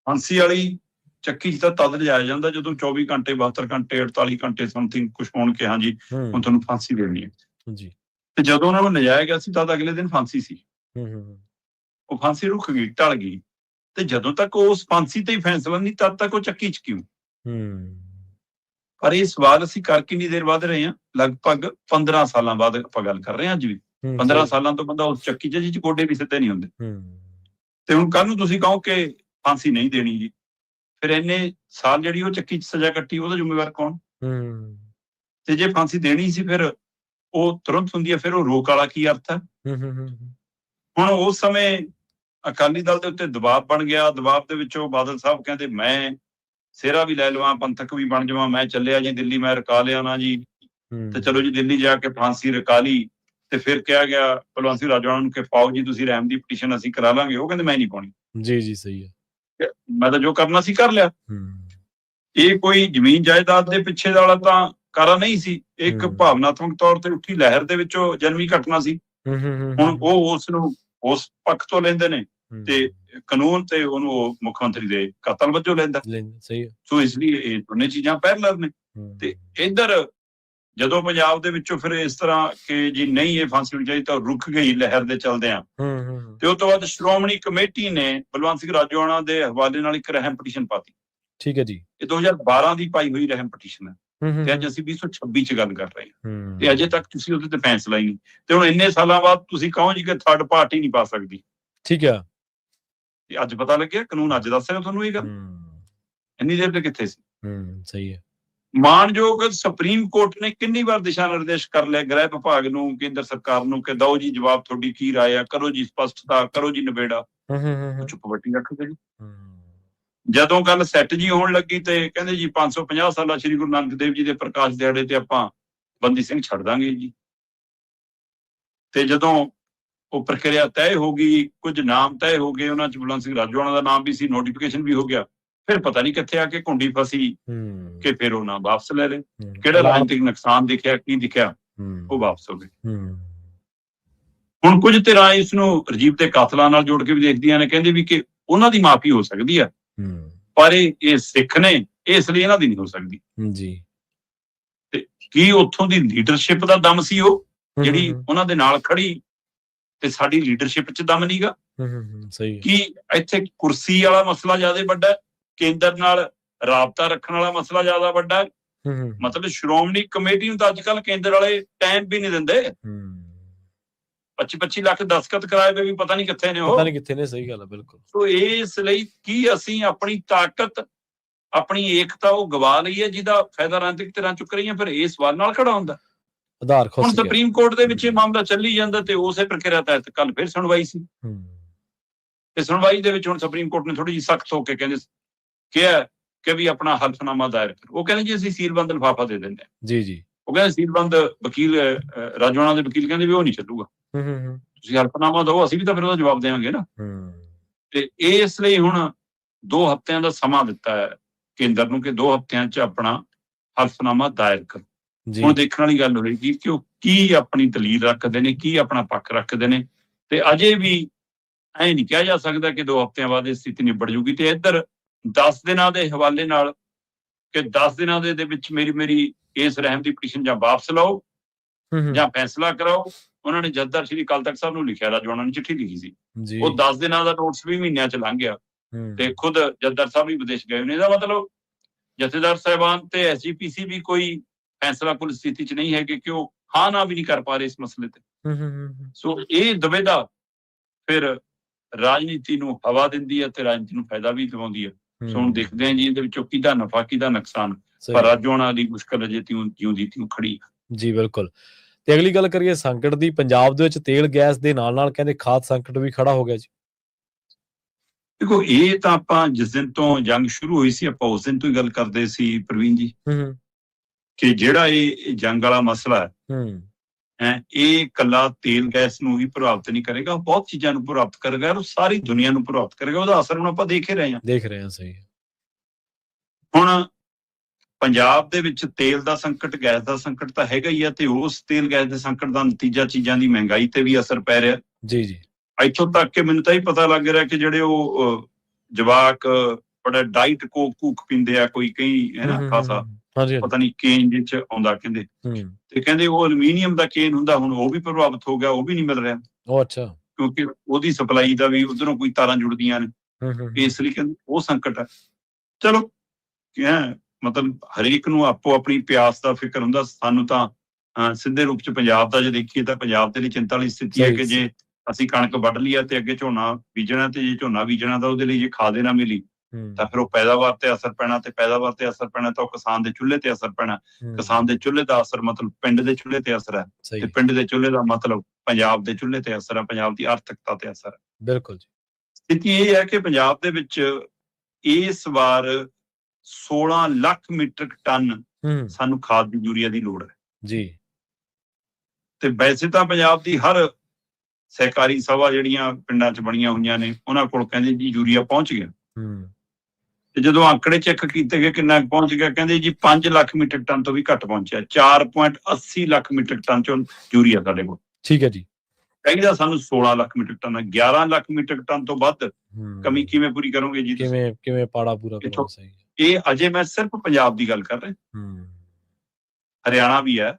ਫਾਂਸੀ ਵਾਲੀ ਚੱਕੀ ਚ ਤਾਂ ਤਦ ਲਿਜਾਇਆ ਜਾਂਦਾ ਜਦੋਂ 24 ਘੰਟੇ 72 ਘੰਟੇ 48 ਘੰਟੇ ਸਮਥਿੰਗ ਕੁਛ ਹੋਣ ਕੇ ਹਾਂਜੀ ਹੁਣ ਤੁਹਾਨੂੰ ਫਾਂਸੀ ਦੇਣੀ ਹੈ ਜੀ। ਤੇ ਜਦੋਂ ਉਹਨਾਂ ਨੂੰ ਲਿਜਾਇਆ ਗਿਆ ਸੀ ਤਦ ਅਗਲੇ ਦਿਨ ਫਾਂਸੀ ਸੀ। ਉਹ ਫਾਂਸੀ ਰੁਕ ਗਈ, ਟਲ ਗਈ, ਤੇ ਜਦੋਂ ਤੱਕ ਉਸ ਫਾਂਸੀ ਤੇ ਹੀ ਫੈਸਲਾ ਨਹੀਂ ਤਦ ਤੱਕ ਉਹ ਚੱਕੀ ਚ ਕਿਉਂ। ਪਰ ਇਹ ਸਵਾਲ ਅਸੀਂ ਕਰ ਕਿੰਨੀ ਦੇਰ ਬਾਅਦ ਰਹੇ ਹਾਂ, ਲਗਭਗ 15 ਸਾਲਾਂ ਬਾਅਦ ਆਪਾਂ ਗੱਲ ਕਰ ਰਹੇ ਹਾਂ ਅੱਜ ਵੀ। 15 ਸਾਲਾਂ ਤੋਂ ਬੰਦਾ ਉਸ ਚੱਕੀ ਚ ਜਿਹਦੇ ਚ ਗੋਡੇ ਵੀ ਸਿੱਧੇ ਨਹੀਂ ਹੁੰਦੇ। ਤੇ ਹੁਣ ਕੱਲ ਨੂੰ ਤੁਸੀਂ ਕਹੋ ਕਿ ਫਾਂਸੀ ਨਹੀਂ ਦੇਣੀ ਜੀ, ਫਿਰ ਇੰਨੇ ਸਾਲ ਜਿਹੜੀ ਉਹ ਚੱਕੀ ਚ ਸਜ਼ਾ ਕੱਟੀ ਉਹਦਾ ਜ਼ਿੰਮੇਵਾਰ ਕੌਣ। ਤੇ ਜੇ ਫਾਂਸੀ ਦੇਣੀ ਸੀ ਫਿਰ ਉਹ ਤੁਰੰਤ ਹੁੰਦੀ ਹੈ, ਫਿਰ ਉਹ ਰੋਕ ਵਾਲਾ ਕੀ ਅਰਥ ਹੈ। ਹੁਣ ਉਸ ਸਮੇਂ ਅਕਾਲੀ ਦਲ ਦੇ ਉੱਤੇ ਦਬਾਅ ਬਣ ਗਿਆ। ਦਬਾਅ ਦੇ ਵਿੱਚੋਂ ਬਾਦਲ ਸਾਹਿਬ ਕਹਿੰਦੇ ਮੈਂ ਸਿਹਰਾ ਵੀ ਲੈ ਲਵਾਂ, ਪੰਥਕ ਵੀ ਬਣ ਜਾਵਾਂ, ਮੈਂ ਚੱਲਿਆ ਜੀ ਦਿੱਲੀ, ਮੈਂ ਰਕਾ ਲਿਆ ਨਾ ਜੀ। ਤੇ ਚਲੋ ਜੀ ਦਿੱਲੀ ਜਾ ਕੇ ਫਾਂਸੀ ਰਕਾ ਲਈ। ਤੇ ਫਿਰ ਕਿਹਾ ਗਿਆ ਬਲਵੰਤ ਸਿੰਘ ਰਾਜੋਆਣਾ ਨੂੰ ਕਿ ਪਾਓ ਜੀ ਤੁਸੀਂ ਰਹਿਮ ਦੀ ਪਟੀਸ਼ਨ ਅਸੀਂ ਕਰਾ ਲਾਂਗੇ। ਉਹ ਕਹਿੰਦੇ ਮੈਂ ਨਹੀਂ ਪਾਉਣੀ। ਜੀ ਜੀ ਸਹੀ ਹੈ, ਮੈਂ ਤਾਂ ਜੋ ਕਰਨਾ ਸੀ ਕਰ ਲਿਆ। ਇਹ ਕੋਈ ਜ਼ਮੀਨ ਜਾਇਦਾਦ ਦੇ ਪਿੱਛੇ ਵਾਲਾ ਤਾਂ ਕਾਰਾ ਨਹੀਂ ਸੀ, ਇੱਕ ਭਾਵਨਾਤਮਕ ਤੌਰ ਤੇ ਉੱਠੀ ਲਹਿਰ ਦੇ ਵਿੱਚੋਂ ਜਨਮੀ ਘਟਨਾ ਸੀ। ਹੁਣ ਉਹ ਉਸ ਨੂੰ ਉਸ ਪੱਖ ਤੋਂ ਲੈਂਦੇ ਨੇ ਤੇ ਕਾਨੂੰਨ ਤੇ ਉਹਨੂੰ ਮੁੱਖ ਮੰਤਰੀ ਦੇ ਕਤਲ ਵਜੋਂ ਲੈਂਦਾ। ਸੋ ਇਸ ਲਈ ਇਹ ਦੋਨੇ ਚੀਜ਼ਾਂ ਪੈਰਲਲ ਨੇ। ਤੇ ਇੱਧਰ ਜਦੋਂ ਪੰਜਾਬ ਦੇ ਵਿੱਚੋਂ ਫਿਰ ਇਸ ਤਰ੍ਹਾਂ ਕਿ ਜੀ ਨਹੀਂ ਇਹ ਫਾਂਸੀ ਹੋਣੀ ਚਾਹੀਦੀ ਤਾਂ ਰੁਕ ਗਈ ਲਹਿਰ ਦੇ ਚਲਦਿਆਂ, ਤੇ ਉਸ ਤੋਂ ਬਾਅਦ ਸ਼੍ਰੋਮਣੀ ਕਮੇਟੀ ਨੇ ਬਲਵੰਤ ਸਿੰਘ ਰਾਜੋਆਣਾ ਦੇ ਹਵਾਲੇ ਨਾਲ ਇੱਕ ਰਹਿਮ ਪਟੀਸ਼ਨ ਪਾਤੀ। ਠੀਕ ਹੈ ਜੀ। ਇਹ 2012 ਦੀ ਪਾਈ ਹੋਈ ਰਹਿਮ ਪਟੀਸ਼ਨ ਹੈ ਤੇ ਅੱਜ ਅਸੀਂ 2026 ਚ ਗੱਲ ਕਰ ਰਹੇ ਹਾਂ ਤੇ ਅਜੇ ਤੱਕ ਤੁਸੀਂ ਉਹਦੇ ਤੇ ਫੈਸਲਾ ਹੀ ਨਹੀਂ। ਤੇ ਹੁਣ ਇੰਨੇ ਸਾਲਾਂ ਬਾਅਦ ਤੁਸੀਂ ਕਹੋ ਜੀ ਕਿ ਥਰਡ ਪਾਰਟੀ ਨਹੀਂ ਪਾ ਸਕਦੀ। ਠੀਕ ਆ। ਤੇ ਅੱਜ ਪਤਾ ਲੱਗਿਆ, ਕਾਨੂੰਨ ਅੱਜ ਦੱਸ ਰਿਹਾ ਤੁਹਾਨੂੰ ਇਹ ਗੱਲ। ਇੰਨੀ ਦੇਰ ਤੇ ਕਿੱਥੇ ਸੀ। ਸਹੀ ਹੈ। ਮਾਣਯੋਗ ਸੁਪਰੀਮ ਕੋਰਟ ਨੇ ਕਿੰਨੀ ਵਾਰ ਦਿਸ਼ਾ ਨਿਰਦੇਸ਼ ਕਰ ਲਿਆ ਗ੍ਰਹਿ ਵਿਭਾਗ ਨੂੰ, ਕੇਂਦਰ ਸਰਕਾਰ ਨੂੰ ਕਿ ਦਿਓ ਜੀ ਜਵਾਬ, ਤੁਹਾਡੀ ਕੀ ਰਾਏ ਆ, ਕਰੋ ਜੀ ਸਪਸ਼ਟਤਾ, ਕਰੋ ਜੀ ਨਿਬੇੜਾ। ਚੁੱਪ ਵੱਟੀ ਰੱਖਦੇ ਜੀ। ਜਦੋਂ ਗੱਲ ਸੈੱਟ ਜੀ ਹੋਣ ਲੱਗੀ ਤੇ ਕਹਿੰਦੇ ਜੀ 550 ਸਾਲਾ ਸ੍ਰੀ ਗੁਰੂ ਨਾਨਕ ਦੇਵ ਜੀ ਦੇ ਪ੍ਰਕਾਸ਼ ਦਿਹਾੜੇ ਤੇ ਆਪਾਂ ਬੰਦੀ ਸਿੰਘ ਛੱਡ ਦਾਂਗੇ ਜੀ। ਤੇ ਜਦੋਂ ਉਹ ਪ੍ਰਕਿਰਿਆ ਤੈਅ ਹੋ ਗਈ, ਕੁਝ ਨਾਮ ਤੈਅ ਹੋ ਗਏ, ਉਹਨਾਂ ਚ ਬਲਵੰਤ ਸਿੰਘ ਰਾਜੋਆਣਾ ਦਾ ਨਾਮ ਵੀ ਸੀ, ਨੋਟੀਫਿਕੇਸ਼ਨ ਵੀ ਹੋ ਗਿਆ, ਫਿਰ ਪਤਾ ਨਹੀਂ ਕਿੱਥੇ ਆ ਕੇ ਘੁੰਡੀ ਫਸੀ ਕਿ ਫਿਰ ਉਹ ਨਾਮ ਵਾਪਸ ਲੈ ਲਏ। ਕਿਹੜਾ ਰਾਜਨੀਤਿਕ ਨੁਕਸਾਨ ਦਿਖਿਆ, ਕੀ ਦਿਖਿਆ, ਉਹ ਵਾਪਸ ਹੋ ਗਏ। ਹੁਣ ਕੁਝ ਧਿਰਾਂ ਇਸ ਨੂੰ ਰਾਜੀਵ ਦੇ ਕਾਤਲਾਂ ਨਾਲ ਜੋੜ ਕੇ ਵੀ ਦੇਖਦੀਆਂ ਨੇ, ਕਹਿੰਦੇ ਵੀ ਕਿ ਉਹਨਾਂ ਦੀ ਮਾਫੀ ਹੋ ਸਕਦੀ ਆ, ਪਰ ਇਹ ਸਿੱਖ ਨੇ, ਇਸ ਲਈ ਇਹਨਾਂ ਦੀ ਨਹੀਂ ਹੋ ਸਕਦੀ ਜੀ। ਤੇ ਕੀ ਉੱਥੋਂ ਦੀ ਲੀਡਰਸ਼ਿਪ ਦਾ ਦਮ ਸੀ ਉਹ ਜਿਹੜੀ ਉਹਨਾਂ ਦੇ ਨਾਲ ਖੜੀ, ਤੇ ਸਾਡੀ ਲੀਡਰਸ਼ਿਪ ਚ ਦਮ ਨਹੀਂਗਾ। ਸਹੀ ਹੈ। ਕਿ ਇੱਥੇ ਕੁਰਸੀ ਵਾਲਾ ਮਸਲਾ ਜ਼ਿਆਦਾ ਵੱਡਾ ਹੈ, ਕੇਂਦਰ ਨਾਲ ਰਾਬਤਾ ਰੱਖਣ ਵਾਲਾ ਮਸਲਾ ਜ਼ਿਆਦਾ ਵੱਡਾ ਹੈ। ਮਤਲਬ ਸ਼੍ਰੋਮਣੀ ਕਮੇਟੀ ਨੂੰ ਤਾਂ ਅੱਜ ਕੱਲ੍ਹ ਕੇਂਦਰ ਵਾਲੇ ਟਾਈਮ ਵੀ ਨਹੀਂ ਦਿੰਦੇ। 25-25 ਲੱਖ ਦਸਤਖਤ ਕਰਾਏ ਵੀ ਪਤਾ ਨਹੀਂ ਕਿੱਥੇ ਨੇ ਉਹ, ਪਤਾ ਨਹੀਂ ਕਿੱਥੇ ਨੇ। ਸਹੀ ਗੱਲ ਹੈ, ਬਿਲਕੁਲ। ਸੋ ਇਸ ਲਈ ਕੀ ਅਸੀਂ ਆਪਣੀ ਤਾਕਤ, ਆਪਣੀ ਏਕਤਾ ਉਹ ਗਵਾ ਲਈ ਹੈ, ਜਿਹਦਾ ਫਾਇਦਾ ਰਾਜਨੀਤਿਕ ਧਿਰਾਂ ਚੁੱਕ ਰਹੀਆਂ। ਫਿਰ ਇਹ ਸਵਾਲ ਨਾਲ ਖੜਾ ਹੁੰਦਾ। ਆਧਾਰ ਹੁਣ ਸੁਪਰੀਮ ਕੋਰਟ ਦੇ ਵਿੱਚ ਇਹ ਮਾਮਲਾ ਚੱਲੀ ਜਾਂਦਾ ਤੇ ਉਸੇ ਪ੍ਰਕਿਰਿਆ ਤਹਿਤ ਕੱਲ ਫਿਰ ਸੁਣਵਾਈ ਸੀ, ਤੇ ਸੁਣਵਾਈ ਦੇ ਵਿੱਚ ਹੁਣ ਸੁਪਰੀਮ ਕੋਰਟ ਨੇ ਥੋੜੀ ਜਿਹੀ ਸਖਤ ਹੋ ਕੇ ਕਿਹਾ ਕਿ ਵੀ ਆਪਣਾ ਹਲਫਨਾਮਾ ਦਾਇਰ ਕਰੋ। ਉਹ ਕਹਿੰਦੇ ਜੀ ਅਸੀਂ ਸੀਲਬੰਦ ਲਿਫਾਫਾ ਦੇ ਦਿੰਦੇ ਹਾਂ। ਜੀ। ਉਹ ਕਹਿੰਦੇ ਸੀਲਬੰਦ ਵਕੀਲ ਰਾਜਵਾਨਾ ਦੇ ਵਕੀਲ ਕਹਿੰਦੇ ਵੀ ਉਹ ਨਹੀਂ ਚੱਲੂਗਾ, ਤੁਸੀਂ ਹਲਫਨਾਮਾ ਦਿਓ, ਅਸੀਂ ਵੀ ਤਾਂ ਫਿਰ ਉਹਦਾ ਜਵਾਬ ਦੇਵਾਂਗੇ ਨਾ। ਤੇ ਇਸ ਲਈ ਹੁਣ 2 ਹਫ਼ਤਿਆਂ ਦਾ ਸਮਾਂ ਦਿੱਤਾ ਹੈ ਕੇਂਦਰ ਨੂੰ ਕਿ 2 ਹਫ਼ਤਿਆਂ 'ਚ ਆਪਣਾ ਹਲਫਨਾਮਾ ਦਾਇਰ ਕਰੋ। ਹੁਣ ਦੇਖਣ ਵਾਲੀ ਗੱਲ ਹੋਏਗੀ ਕਿ ਉਹ ਕੀ ਆਪਣੀ ਦਲੀਲ ਰੱਖਦੇ ਨੇ, ਕੀ ਆਪਣਾ ਪੱਖ ਰੱਖਦੇ ਨੇ। ਤੇ ਅਜੇ ਵੀ ਐ ਨਹੀਂ ਕਿਹਾ ਜਾ ਸਕਦਾ ਕਿ 2 ਹਫ਼ਤਿਆਂ ਬਾਅਦ ਇਹ ਸਥਿਤੀ ਨਿਬੜ ਜੂਗੀ। ਤੇ ਇੱਧਰ 10 ਦਿਨਾਂ ਦੇ ਹਵਾਲੇ ਨਾਲ ਕਿ 10 ਦਿਨਾਂ ਦੇ ਵਿੱਚ ਮੇਰੀ ਇਸ ਰਹਿਮ ਦੀ ਪਟੀਸ਼ਨ ਜਾਂ ਵਾਪਸ ਲਓ ਜਾਂ ਫੈਸਲਾ ਕਰਾਓ। ਉਹਨਾਂ ਨੇ ਜਥੇਦਾਰ ਸ਼੍ਰੀ ਅਕਾਲ ਤਖਤ ਸਾਹਿਬ ਨੂੰ ਲਿਖਿਆ, ਰਾਜਵਾਨਾ ਨੂੰ ਚਿੱਠੀ ਲਿਖੀ ਸੀ। ਉਹ 10 ਦਿਨਾਂ ਦਾ ਨੋਟਿਸ ਵੀ ਮਹੀਨਿਆਂ 'ਚ ਲੰਘ ਗਿਆ ਤੇ ਖੁਦ ਜਥੇਦਾਰ ਸਾਹਿਬ ਵੀ ਵਿਦੇਸ਼ ਗਏ ਨੇ। ਇਹਦਾ ਮਤਲਬ ਜਥੇਦਾਰ ਸਾਹਿਬਾਨ ਤੇ SGPC ਵੀ ਕੋਈ ਫੈਸਲਾ ਕੁਲ ਸਥਿਤੀ 'ਚ ਨਹੀਂ ਹੈ ਕਿ ਉਹ ਹਾਂ ਨਾ ਵੀ ਨਹੀਂ ਕਰ ਪਾ ਰਹੇ ਇਸ ਮਸਲੇ ਤੇ। ਸੋ ਇਹ ਦੁਵਿਧਾ ਫਿਰ ਰਾਜਨੀਤੀ ਨੂੰ ਹਵਾ ਦਿੰਦੀ ਹੈ ਤੇ ਰਾਜਨੀਤੀ ਨੂੰ ਫਾਇਦਾ ਵੀ ਦਿਵਾਉਂਦੀ ਹੈ। ਸੋ ਹੁਣ ਦੇਖਦੇ ਹਾਂ ਜੀ ਇਹਦੇ ਵਿੱਚੋਂ ਕਿਹਦਾ ਨਫਾ ਕਿਹਦਾ ਨੁਕਸਾਨ। ਪਰ ਰਾਜਵਾਨਾ ਦੀ ਮੁਸ਼ਕਲ ਅਜੇ ਜਿਉਂਦੀ ਤਿਉਂ ਖੜੀ। ਜੀ ਬਿਲਕੁਲ। ਤੇ ਅਗਲੀ ਗੱਲ ਕਰੀਏ ਸੰਕਟ ਦੀ। ਪੰਜਾਬ ਦੇ ਵਿੱਚ ਤੇਲ ਗੈਸ ਦੇ ਨਾਲ ਕਹਿੰਦੇ ਖਾਦ ਸੰਕਟ ਵੀ ਖੜਾ ਹੋ ਗਿਆ ਜੀ। ਦੇਖੋ ਇਹ ਤਾਂ ਆਪਾਂ ਜਿਸ ਦਿਨ ਤੋਂ ਜੰਗ ਸ਼ੁਰੂ ਹੋਈ ਸੀ ਆਪਾਂ ਉਸ ਦਿਨ ਤੋਂ ਹੀ ਗੱਲ ਕਰਦੇ ਸੀ ਪ੍ਰਵੀਨ ਜੀ, ਕਿ ਜਿਹੜਾ ਇਹ ਜੰਗ ਵਾਲਾ ਮਸਲਾ ਹੈ ਇਹ ਇਕੱਲਾ ਤੇਲ ਗੈਸ ਨੂੰ ਹੀ ਪ੍ਰਭਾਵਿਤ ਨਹੀਂ ਕਰੇਗਾ, ਬਹੁਤ ਚੀਜ਼ਾਂ ਨੂੰ ਪ੍ਰਭਾਵਿਤ ਕਰੇਗਾ, ਉਹ ਸਾਰੀ ਦੁਨੀਆ ਨੂੰ ਪ੍ਰਭਾਵਿਤ ਕਰੇਗਾ। ਉਹਦਾ ਅਸਰ ਹੁਣ ਆਪਾਂ ਦੇਖ ਹੀ ਰਹੇ ਹਾਂ। ਸਹੀ। ਹੁਣ ਪੰਜਾਬ ਦੇ ਵਿੱਚ ਤੇਲ ਦਾ ਸੰਕਟ, ਗੈਸ ਦਾ ਸੰਕਟ ਤਾਂ ਹੈਗਾ ਹੀ ਆ, ਤੇ ਉਸ ਤੇਲ ਗੈਸ ਦੇ ਸੰਕਟ ਦਾ ਨਤੀਜਾ ਚੀਜ਼ਾਂ ਦੀ ਮਹਿੰਗਾਈ ਤੇ ਵੀ ਅਸਰ ਪੈ ਰਿਹਾ। ਜੀ। ਇੱਥੋਂ ਤੱਕ ਕਿ ਮੈਨੂੰ ਤਾਂ ਹੀ ਪਤਾ ਲੱਗ ਰਿਹਾ ਕਿ ਜਿਹੜੇ ਉਹ ਜਵਾਕ ਬੜਾ ਡਾਈਟ ਕੋਕ ਪੀਂਦੇ ਆ, ਕੋਈ ਕਈ ਹੈ ਨਾ ਖਾਸਾ, ਪਤਾ ਨਹੀਂ ਕੇਨ ਵਿੱਚ ਆਉਂਦਾ ਕਹਿੰਦੇ, ਤੇ ਕਹਿੰਦੇ ਉਹ ਐਲੂਮੀਨੀਅਮ ਦਾ ਕੇਨ ਹੁੰਦਾ, ਹੁਣ ਉਹ ਵੀ ਪ੍ਰਭਾਵਿਤ ਹੋ ਗਿਆ, ਉਹ ਵੀ ਨਹੀਂ ਮਿਲ ਰਿਹਾ। ਅੱਛਾ। ਕਿਉਂਕਿ ਉਹਦੀ ਸਪਲਾਈ ਦਾ ਵੀ ਉਧਰੋਂ ਕੋਈ ਤਾਰਾਂ ਜੁੜਦੀਆਂ ਨੇ, ਇਸ ਲਈ ਕਹਿੰਦੇ ਉਹ ਸੰਕਟ ਹੈ। ਚਲੋ ਮਤਲਬ ਹਰੇਕ ਨੂੰ ਆਪੋ ਆਪਣੀ ਪਿਆਸ ਦਾ ਫਿਕਰ ਹੁੰਦਾ। ਸਾਨੂੰ ਤਾਂ ਸਿੱਧੇ ਰੂਪ 'ਚ ਪੰਜਾਬ ਦਾ ਜੇ ਦੇਖੀਏ ਤਾਂ ਪੰਜਾਬ ਦੇ ਲਈ ਚਿੰਤਾ ਵਾਲੀ ਸਥਿਤੀ ਹੈ ਕਿ ਜੇ ਅਸੀਂ ਕਣਕ ਵੱਢ ਲਈ ਆ ਤੇ ਅੱਗੇ ਝੋਨਾ ਬੀਜਣਾ, ਤੇ ਜੇ ਝੋਨਾ ਬੀਜਣਾ ਤਾਂ ਉਹਦੇ ਲਈ ਜੇ ਖਾਦ ਨਾ ਮਿਲੀ ਤਾਂ ਫਿਰ ਉਹ ਪੈਦਾਵਾਰ ਤੇ ਅਸਰ ਪੈਣਾ, ਤੇ ਪੈਦਾਵਾਰ ਤੇ ਅਸਰ ਪੈਣਾ ਤਾਂ ਉਹ ਕਿਸਾਨ ਦੇ ਚੁੱਲ੍ਹੇ ਤੇ ਅਸਰ ਪੈਣਾ। ਕਿਸਾਨ ਦੇ ਚੁੱਲ੍ਹੇ ਦਾ ਅਸਰ ਮਤਲਬ ਪਿੰਡ ਦੇ ਚੁੱਲ੍ਹੇ ਤੇ ਅਸਰ ਹੈ, ਤੇ ਪਿੰਡ ਦੇ ਚੁੱਲ੍ਹੇ ਦਾ ਮਤਲਬ ਪੰਜਾਬ ਦੇ ਚੁੱਲ੍ਹੇ ਤੇ ਅਸਰ ਹੈ, ਪੰਜਾਬ ਦੀ ਆਰਥਿਕਤਾ ਤੇ ਅਸਰ ਹੈ। ਬਿਲਕੁਲ ਜੀ। ਸਥਿਤੀ ਇਹ ਹੈ ਕਿ ਪੰਜਾਬ ਦੇ ਵਿੱਚ ਇਸ ਵਾਰ 16 ਲੱਖ ਮੀਟ੍ਰਿਕ ਟਨ ਸਾਨੂੰ ਖਾਦ ਦੀ ਯੂਰੀਆ ਦੀ ਲੋੜ ਹੈ ਜੀ। ਤੇ ਵੈਸੇ ਤਾਂ ਪੰਜਾਬ ਦੀ ਹਰ ਸਹਿਕਾਰੀ ਸਭਾ ਜਿਹੜੀਆਂ ਪਿੰਡਾਂ 'ਚ ਬਣੀਆਂ ਹੋਈਆਂ ਨੇ ਉਹਨਾਂ ਕੋਲ ਕਹਿੰਦੇ ਜੀ ਯੂਰੀਆ ਪਹੁੰਚ ਗਿਆ, ਤੇ ਜਦੋਂ ਆંકੜੇ ਚੈੱਕ ਕੀਤੇ ਗਏ ਕਿੰਨਾ ਪਹੁੰਚ ਗਿਆ, ਕਹਿੰਦੇ ਜੀ 5 ਲੱਖ ਮੀਟ੍ਰਿਕ ਟਨ ਤੋਂ ਵੀ ਘੱਟ ਪਹੁੰਚਿਆ। 4.80 ਲੱਖ ਮੀਟ੍ਰਿਕ ਟਨ 'ਚੋਂ ਯੂਰੀਆ ਸਾਡੇ ਕੋਲ। ਠੀਕ ਹੈ ਜੀ। ਚਾਹੀਦਾ ਸਾਨੂੰ 16 lakh metric ton, 11 lakh metric ton ਤੋਂ ਵੱਧ ਕਮੀ ਕਿਵੇਂ ਪੂਰੀ ਕਰੋਗੇ ਜੀ? ਕਿਵੇਂ ਪਾੜਾ ਪੂਰਾ ਕਰੋਗੇ? ਸਹੀ। ਇਹ ਅਜੇ ਮੈਂ ਸਿਰਫ ਪੰਜਾਬ ਦੀ ਗੱਲ ਕਰ ਰਿਹਾ, ਹਰਿਆਣਾ ਵੀ ਹੈ,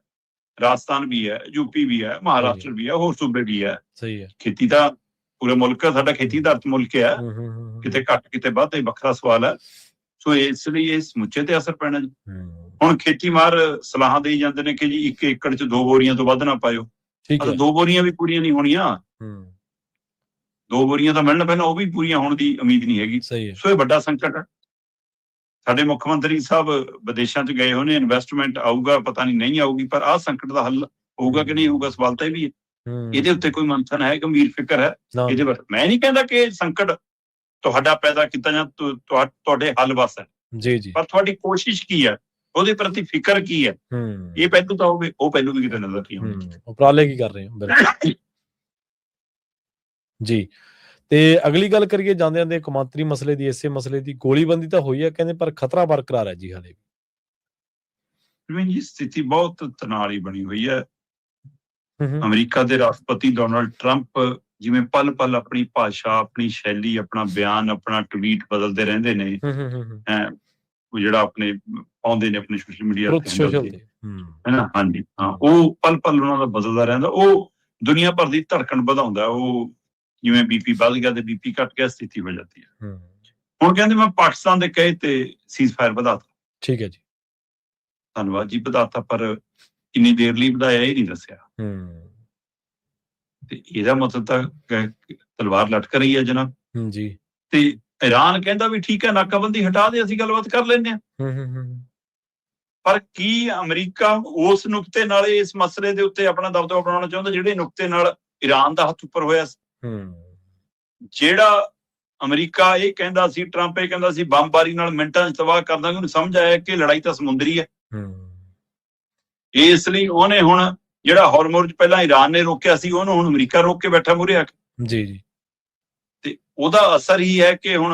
ਰਾਜਸਥਾਨ ਵੀ ਹੈ, ਯੂਪੀ ਵੀ ਹੈ, ਮਹਾਰਾਸ਼ਟਰ ਵੀ ਹੈ, ਹੋਰ ਸੂਬੇ ਵੀ ਹੈ। ਸਹੀ ਹੈ। ਖੇਤੀ ਤਾਂ ਪੂਰੇ ਮੁਲਕ, ਸਾਡਾ ਖੇਤੀ ਆਧਾਰਿਤ ਮੁਲਕ ਹੈ, ਕਿਤੇ ਘੱਟ ਕਿਤੇ ਵੱਧ, ਇਹ ਵੱਖਰਾ ਸਵਾਲ ਹੈ। ਸੋ ਇਸ ਲਈ ਇਹ ਸਮੁੱਚੇ ਤੇ ਅਸਰ ਪੈਣਾ ਜੀ। ਹੁਣ ਖੇਤੀ ਮਾਰ ਸਲਾਹਾਂ ਦੇਈ ਜਾਂਦੇ ਨੇ ਕਿ ਜੀ 1 ਏਕੜ 'ਚ 2 ਬੋਰੀਆਂ ਤੋਂ ਵੱਧ ਨਾ ਪਾਇਓ। 2 ਬੋਰੀਆਂ ਵੀ ਪੂਰੀਆਂ ਨਹੀਂ ਹੋਣੀਆਂ, 2 ਬੋਰੀਆਂ ਤਾਂ ਮਿਲਣ, ਪਹਿਲਾਂ ਉਹ ਵੀ ਪੂਰੀਆਂ ਹੋਣ ਦੀ ਉਮੀਦ ਨਹੀਂ ਹੈਗੀ। ਸੋ ਇਹ ਵੱਡਾ ਸੰਕਟ ਹੈ। ਸਾਡੇ ਮੁੱਖ ਮੰਤਰੀ ਸਾਹਿਬ ਵਿਦੇਸ਼ਾਂ 'ਚ ਗਏ ਹੋਣੇ, ਇਨਵੈਸਟਮੈਂਟ ਆਊਗਾ, ਪਤਾ ਨਹੀਂ ਆਊਗੀ, ਪਰ ਆਹ ਸੰਕਟ ਦਾ ਹੱਲ ਹੋਊਗਾ ਕਿ ਨਹੀਂ ਹੋਊਗਾ, ਸਵਾਲ ਤਾਂ ਇਹ ਵੀ ਹੈ। ਇਹਦੇ ਉੱਤੇ ਕੋਈ ਮੰਥਨ ਹੈ, ਗੰਭੀਰ ਫਿਕਰ ਹੈ ਇਹਦੇ ਬਾਰੇ। ਮੈਂ ਨਹੀਂ ਕਹਿੰਦਾ ਕਿ ਸੰਕਟ ਤੁਹਾਡਾ ਪੈਦਾ ਕੀਤਾ ਜਾਂ ਤੁਹਾਡੇ ਹੱਲ ਬਸ ਹੈ ਜੀ, ਪਰ ਤੁਹਾਡੀ ਕੋਸ਼ਿਸ਼ ਕੀ ਹੈ, ਉਹਦੇ ਪ੍ਰਤੀ ਫਿਕਰ ਕੀ ਹੈ, ਇਹ ਪਹਿਲੂ ਤਾਂ ਹੋਵੇ, ਉਹ ਪਹਿਲੂ ਵੀ ਕਿਤੇ ਨਜ਼ਰ ਨਹੀਂ ਆਉਂਦੇ। ਉਪਰਾਲੇ ਕੀ ਕਰ ਰਹੇ ਹੋ? ਬਿਲਕੁਲ ਜੀ। ਤੇ ਅਗਲੀ ਗੱਲ ਕਰੀਏ ਜਾਂਦੇ ਕੌਮਾਂਤਰੀ ਮਸਲੇ ਦੀ, ਇਸੇ ਮਸਲੇ ਦੀ। ਗੋਲੀਬੰਦੀ ਤਾਂ ਹੋਈ ਹੈ ਕਹਿੰਦੇ, ਪਰ ਖਤਰਾ ਬਰਕਰਾਰ ਹੈ ਜੀ ਹਾਲੇ ਵੀ। ਜੀ ਸਥਿਤੀ ਬਹੁਤ ਤਣਾਅ ਵਾਲੀ ਬਣੀ ਹੋਈ ਹੈ। ਅਮਰੀਕਾ ਦੇ ਰਾਸ਼ਟਰਪਤੀ ਡੋਨਾਲਡ ਟਰੰਪ ਜਿਵੇਂ ਪਲ ਪਲ ਆਪਣੀ ਭਾਸ਼ਾ, ਆਪਣੀ ਸ਼ੈਲੀ, ਆਪਣਾ ਬਿਆਨ, ਆਪਣਾ ਟਵੀਟ ਬਦਲਦੇ ਰਹਿੰਦੇ ਨੇ, ਉਹ ਜਿਹੜਾ ਆਪਣੇ ਪਾਉਂਦੇ ਨੇ ਆਪਣੇ ਸੋਸ਼ਲ ਮੀਡੀਆ ਤੇ, ਹੈਨਾ। ਹਾਂਜੀ, ਹਾਂ, ਉਹ ਪਲ ਪਲ ਉਹਨਾਂ ਦਾ ਬਦਲਦਾ ਰਹਿੰਦਾ। ਉਹ ਦੁਨੀਆ ਭਰ ਦੀ ਧੜਕਣ ਵਧਾਉਂਦਾ। ਉਹ ਜਿਵੇਂ ਬੀਪੀ ਵੱਧ ਗਿਆ ਤੇ ਬੀਪੀ ਘਟ ਗਿਆ, ਸਥਿਤੀ ਹੋ ਜਾਂਦੀ ਹੈ। ਹੂੰ ਹੁਣ ਕਹਿੰਦੇ ਮੈਂ ਪਾਕਿਸਤਾਨ ਦੇ ਕਹੇ ਤੇ ਸੀਜ਼ਫਾਇਰ ਵਧਾਤਾ। ਠੀਕ ਹੈ ਜੀ। ਧੰਨਵਾਦ ਜੀ, ਵਧਾਤਾ, ਪਰ ਕਿੰਨੀ ਦੇਰ ਲਈ ਵਧਾਇਆ ਇਹ ਨਹੀਂ ਦੱਸਿਆ। ਹੂੰ ਤੇ ਇਹਦਾ ਮਤਲਬ ਤਾਂ ਤਲਵਾਰ ਲਟਕ ਰਹੀ ਹੈ ਜਨਾਬ। ਜੀ। ਤੇ ਇਰਾਨ ਕਹਿੰਦਾ ਵੀ ਠੀਕ ਹੈ, ਨਾਕਾਬੰਦੀ ਹਟਾ ਦੇ, ਅਸੀਂ ਗੱਲਬਾਤ ਕਰ ਲੈਂਦੇ ਹਾਂ। ਹੂੰ ਪਰ ਕੀ ਅਮਰੀਕਾ ਉਸ ਨੁਕਤੇ ਨਾਲ ਇਸ ਮਸਲੇ ਦੇ ਉੱਤੇ ਆਪਣਾ ਦਬਦਬਾ ਬਣਾਉਣਾ ਚਾਹੁੰਦਾ ਜਿਹੜੇ ਨੁਕਤੇ ਨਾਲ ਇਰਾਨ ਦਾ ਹੱਥ ਉੱਪਰ ਹੋਇਆ ਸੀ? ਜਿਹੜਾ ਅਮਰੀਕਾ ਇਹ ਕਹਿੰਦਾ ਸੀ, ਟਰੰਪ ਇਹ ਕਹਿੰਦਾ ਸੀ ਬੰਬਬਾਰੀ ਨਾਲ ਮਿੰਟਾਂ 'ਚ ਤਬਾਹ ਕਰ ਦਾਂਗੇ, ਉਹਨੂੰ ਸਮਝ ਆਇਆ ਕਿ ਲੜਾਈ ਤਾਂ ਸਮੁੰਦਰੀ ਹੈ। ਇਸ ਲਈ ਉਹਨੇ ਹੁਣ ਜਿਹੜਾ ਹਾਰਮੁਜ਼ ਪਹਿਲਾਂ ਇਰਾਨ ਨੇ ਰੋਕਿਆ ਸੀ, ਉਹਨੂੰ ਹੁਣ ਅਮਰੀਕਾ ਰੋਕ ਕੇ ਬੈਠਾ ਮੂਹਰੇ ਆ ਕੇ। ਜੀ। ਤੇ ਉਹਦਾ ਅਸਰ ਹੀ ਹੈ ਕਿ ਹੁਣ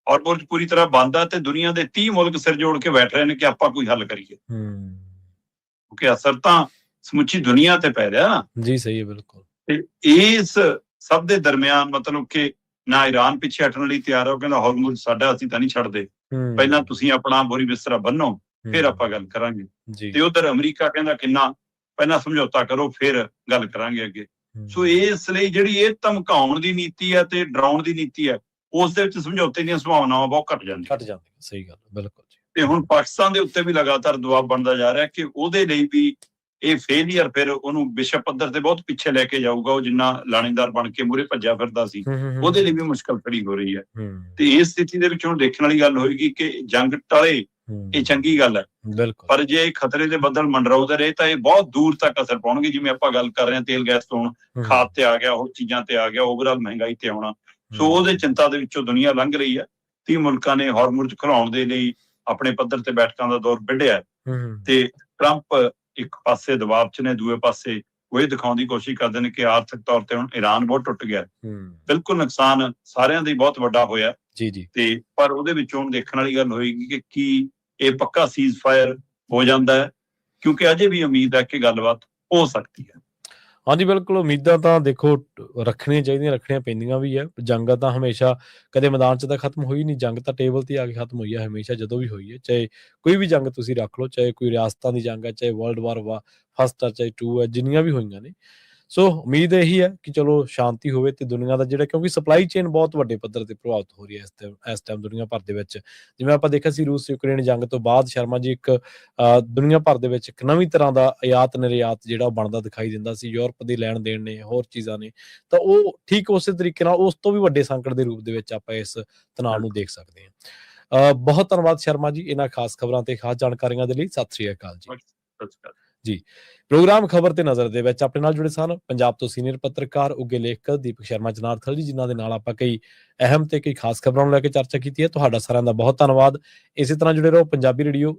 ਹਾਰਮੁਜ਼ ਪੂਰੀ ਤਰ੍ਹਾਂ ਬੰਦ ਆ ਤੇ ਦੁਨੀਆ ਦੇ 30 ਮੁਲਕ ਸਿਰ ਜੋੜ ਕੇ ਬੈਠ ਰਹੇ ਨੇ ਕਿ ਆਪਾਂ ਕੋਈ ਹੱਲ ਕਰੀਏ। ਕਿਉਂਕਿ ਅਸਰ ਤਾਂ ਸਮੁੱਚੀ ਦੁਨੀਆ ਤੇ ਪੈ ਰਿਹਾ ਨਾ। ਜੀ ਸਹੀ ਹੈ, ਬਿਲਕੁਲ। ਤੇ ਇਸ ਸਭ ਦੇ ਦਰਮਿਆਨ ਮਤਲਬ ਕਿ ਨਾ ਇਰਾਨ ਪਿੱਛੇ ਹਟਣ ਲਈ ਤਿਆਰ ਹੈ, ਉਹ ਕਹਿੰਦਾ ਹਾਰਮੁਜ਼ ਸਾਡਾ, ਅਸੀਂ ਤਾਂ ਨਹੀਂ ਛੱਡਦੇ, ਪਹਿਲਾਂ ਤੁਸੀਂ ਆਪਣਾ ਬੋਰੀ ਬਿਸਤਰਾ ਬੰਨੋ, ਫਿਰ ਆਪਾਂ ਗੱਲ ਕਰਾਂਗੇ। ਤੇ ਉਧਰ ਅਮਰੀਕਾ ਕਹਿੰਦਾ ਕਿੰਨਾ ਪਹਿਲਾਂ ਸਮਝੌਤਾ ਕਰੋ, ਫਿਰ ਗੱਲ ਕਰਾਂਗੇ ਅੱਗੇ। ਸੋ ਇਸ ਲਈ ਜਿਹੜੀ ਇਹ ਧਮਕਾਉਣ ਦੀ ਨੀਤੀ ਹੈ ਤੇ ਡਰਾਉਣ ਦੀ ਨੀਤੀ ਹੈ, ਉਸ ਦੇ ਵਿੱਚ ਸਮਝੌਤੇ ਦੀਆਂ ਸੰਭਾਵਨਾਵਾਂ ਬਹੁਤ ਘਟ ਜਾਂਦੀਆਂ। ਸਹੀ ਗੱਲ, ਬਿਲਕੁਲ। ਤੇ ਹੁਣ ਪਾਕਿਸਤਾਨ ਦੇ ਉੱਤੇ ਵੀ ਲਗਾਤਾਰ ਦਬਾਅ ਬਣਦਾ ਜਾ ਰਿਹਾ ਕਿ ਉਹਦੇ ਲਈ ਵੀ ਇਹ ਫੇਲੀਅਰ ਫਿਰ ਉਹਨੂੰ ਵਿਸ਼ਵ ਪੱਧਰ ਤੇ ਬਹੁਤ ਪਿੱਛੇ ਲੈ ਕੇ ਜਾਊਗਾ। ਉਹ ਜਿੰਨਾ ਲਾਣੇਦਾਰ ਬਣ ਕੇ ਮੂਹਰੇ ਭੱਜਿਆ ਫਿਰਦਾ ਸੀ, ਉਹਦੇ ਲਈ ਵੀ ਮੁਸ਼ਕਲ ਖੜੀ ਹੋ ਰਹੀ ਹੈ। ਤੇ ਇਸ ਸਥਿਤੀ ਦੇ ਵਿੱਚ ਹੁਣ ਦੇਖਣ ਵਾਲੀ ਗੱਲ ਹੋਏਗੀ ਕਿ ਜੰਗ ਟਲੇ, ਇਹ ਚੰਗੀ ਗੱਲ ਹੈ, ਪਰ ਜੇ ਇਹ ਖਤਰੇ ਦੇ ਬੱਦਲ ਮੰਡਰਾਉਂਦੇ ਰਹੇ ਤਾਂ ਇਹ ਬਹੁਤ ਦੂਰ ਤੱਕ ਅਸਰ ਪਾਉਣਗੇ। ਜਿਵੇਂ ਆਪਾਂ ਗੱਲ ਕਰ ਰਹੇ ਹਾਂ ਤੇਲ ਗੈਸ ਤੋਂ, ਹੁਣ ਖਾਦ ਤੇ ਆ ਗਿਆ, ਹੋਰ ਚੀਜ਼ਾਂ ਤੇ ਆ ਗਿਆ, ਓਵਰਆਲ ਮਹਿੰਗਾਈ ਤੇ ਆਉਣਾ। ਸੋ ਉਹਦੇ ਚਿੰਤਾ ਦੇ ਵਿੱਚੋਂ ਦੁਨੀਆ ਲੰਘ ਰਹੀ ਹੈ। 30 ਮੁਲਕਾਂ ਨੇ ਹਾਰਮੁਜ਼ ਖੁਲਾਉਣ ਦੇ ਲਈ ਆਪਣੇ ਪੱਧਰ ਤੇ ਬੈਠਕਾਂ ਦਾ ਦੌਰ ਵਿੱਢਿਆ ਤੇ ਟਰੰਪ ਇੱਕ ਪਾਸੇ ਦਬਾਅ 'ਚ ਨੇ, ਦੂਏ ਪਾਸੇ ਉਹ ਇਹ ਦਿਖਾਉਣ ਦੀ ਕੋਸ਼ਿਸ਼ ਕਰਦੇ ਨੇ ਕਿ ਆਰਥਿਕ ਤੌਰ ਤੇ ਹੁਣ ਇਰਾਨ ਬਹੁਤ ਟੁੱਟ ਗਿਆ। ਬਿਲਕੁਲ ਨੁਕਸਾਨ ਸਾਰਿਆਂ ਦਾ ਹੀ ਬਹੁਤ ਵੱਡਾ ਹੋਇਆ। ਤੇ ਪਰ ਉਹਦੇ ਵਿੱਚੋਂ ਹੁਣ ਦੇਖਣ ਵਾਲੀ ਗੱਲ ਹੋਏਗੀ ਕਿ ਕੀ ਇਹ ਪੱਕਾ ਸੀਜ਼ਫਾਇਰ ਹੋ ਜਾਂਦਾ ਹੈ, ਕਿਉਂਕਿ ਅਜੇ ਵੀ ਉਮੀਦ ਹੈ ਕਿ ਗੱਲਬਾਤ ਹੋ ਸਕਦੀ ਹੈ। ਹਾਂਜੀ, ਬਿਲਕੁਲ। ਉਮੀਦਾਂ ਤਾਂ ਦੇਖੋ ਰੱਖਣੀਆਂ ਚਾਹੀਦੀਆਂ, ਰੱਖਣੀਆਂ ਪੈਂਦੀਆਂ ਵੀ ਹੈ। ਜੰਗ ਤਾਂ ਹਮੇਸ਼ਾ ਕਦੇ ਮੈਦਾਨ 'ਚ ਤਾਂ ਖਤਮ ਹੋਈ ਨਹੀਂ, ਜੰਗ ਤਾਂ ਟੇਬਲ ਤੇ ਆ ਕੇ ਖਤਮ ਹੋਈ ਹੈ ਹਮੇਸ਼ਾ, ਜਦੋਂ ਵੀ ਹੋਈ ਹੈ। ਚਾਹੇ ਕੋਈ ਵੀ ਜੰਗ ਤੁਸੀਂ ਰੱਖ ਲਓ, ਚਾਹੇ ਕੋਈ ਰਿਆਸਤਾਂ ਦੀ ਜੰਗ ਹੈ, ਚਾਹੇ ਵਰਲਡ ਵਾਰ ਫਸਟ ਹੈ, ਚਾਹੇ 2 ਹੈ, ਜਿੰਨੀਆਂ ਵੀ ਹੋਈਆਂ ਨੇ। ਸੋ ਉਮੀਦ ਇਹੀ ਹੈ ਕਿ ਚਲੋ ਸ਼ਾਂਤੀ ਹੋਵੇ ਤੇ ਦੁਨੀਆ ਦਾ ਜਿਹੜਾ, ਕਿਉਂਕਿ ਸਪਲਾਈ ਚੇਨ ਬਹੁਤ ਵੱਡੇ ਪੱਧਰ ਤੇ ਪ੍ਰਭਾਵਿਤ ਹੋ ਰਹੀ ਹੈ ਇਸ ਟਾਈਮ ਦੁਨੀਆ ਭਰ ਦੇ ਵਿੱਚ। ਜਿਵੇਂ ਆਪਾਂ ਦੇਖਿਆ ਸੀ ਰੂਸ ਯੂਕਰੇਨ ਜੰਗ ਤੋਂ ਬਾਅਦ ਸ਼ਰਮਾ ਜੀ, ਇੱਕ ਦੁਨੀਆ ਭਰ ਦੇ ਵਿੱਚ ਇੱਕ ਨਵੀਂ ਤਰ੍ਹਾਂ ਦਾ ਆਯਾਤ ਨਿਰਯਾਤ ਜਿਹੜਾ ਬਣਦਾ ਦਿਖਾਈ ਦਿੰਦਾ ਸੀ। ਯੂਰਪ ਦੀ ਲੈਣ ਦੇਣ ਨੇ, ਹੋਰ ਚੀਜ਼ਾਂ ਨੇ, ਤਾਂ ਉਹ ਠੀਕ ਉਸੇ ਤਰੀਕੇ ਨਾਲ ਉਸ ਤੋਂ ਵੀ ਵੱਡੇ ਸੰਕਟ ਦੇ ਰੂਪ ਦੇ ਵਿੱਚ ਆਪਾਂ ਇਸ ਤਣਾਅ ਨੂੰ ਦੇਖ ਸਕਦੇ ਹਾਂ। ਬਹੁਤ ਧੰਨਵਾਦ ਸ਼ਰਮਾ ਜੀ ਇਹਨਾਂ ਖਾਸ ਖਬਰਾਂ ਤੇ ਖਾਸ ਜਾਣਕਾਰੀਆਂ ਦੇ ਲਈ। ਸਤਿ ਸ੍ਰੀ ਅਕਾਲ ਜੀ। ਜੀ, ਪ੍ਰੋਗਰਾਮ ਖਬਰ ਤੇ ਨਜ਼ਰ ਦੇ ਵਿੱਚ ਆਪਣੇ ਨਾਲ ਜੁੜੇ ਸਨ ਪੰਜਾਬ ਤੋਂ ਸੀਨੀਅਰ ਪੱਤਰਕਾਰ ਉੱਘੇ ਲੇਖਕ ਦੀਪਕ ਸ਼ਰਮਾ ਜਨਾਰਥਲ ਜੀ, ਜਿਨ੍ਹਾਂ ਦੇ ਨਾਲ ਆਪਾਂ ਕਈ ਅਹਿਮ ਤੇ ਕਈ ਖਾਸ ਖਬਰਾਂ ਨੂੰ ਲੈ ਕੇ ਚਰਚਾ ਕੀਤੀ ਹੈ। ਤੁਹਾਡਾ ਸਾਰਿਆਂ ਦਾ ਬਹੁਤ ਧੰਨਵਾਦ। ਇਸੇ ਤਰ੍ਹਾਂ ਜੁੜੇ ਰਹੋ ਪੰਜਾਬੀ ਰੇਡੀਓ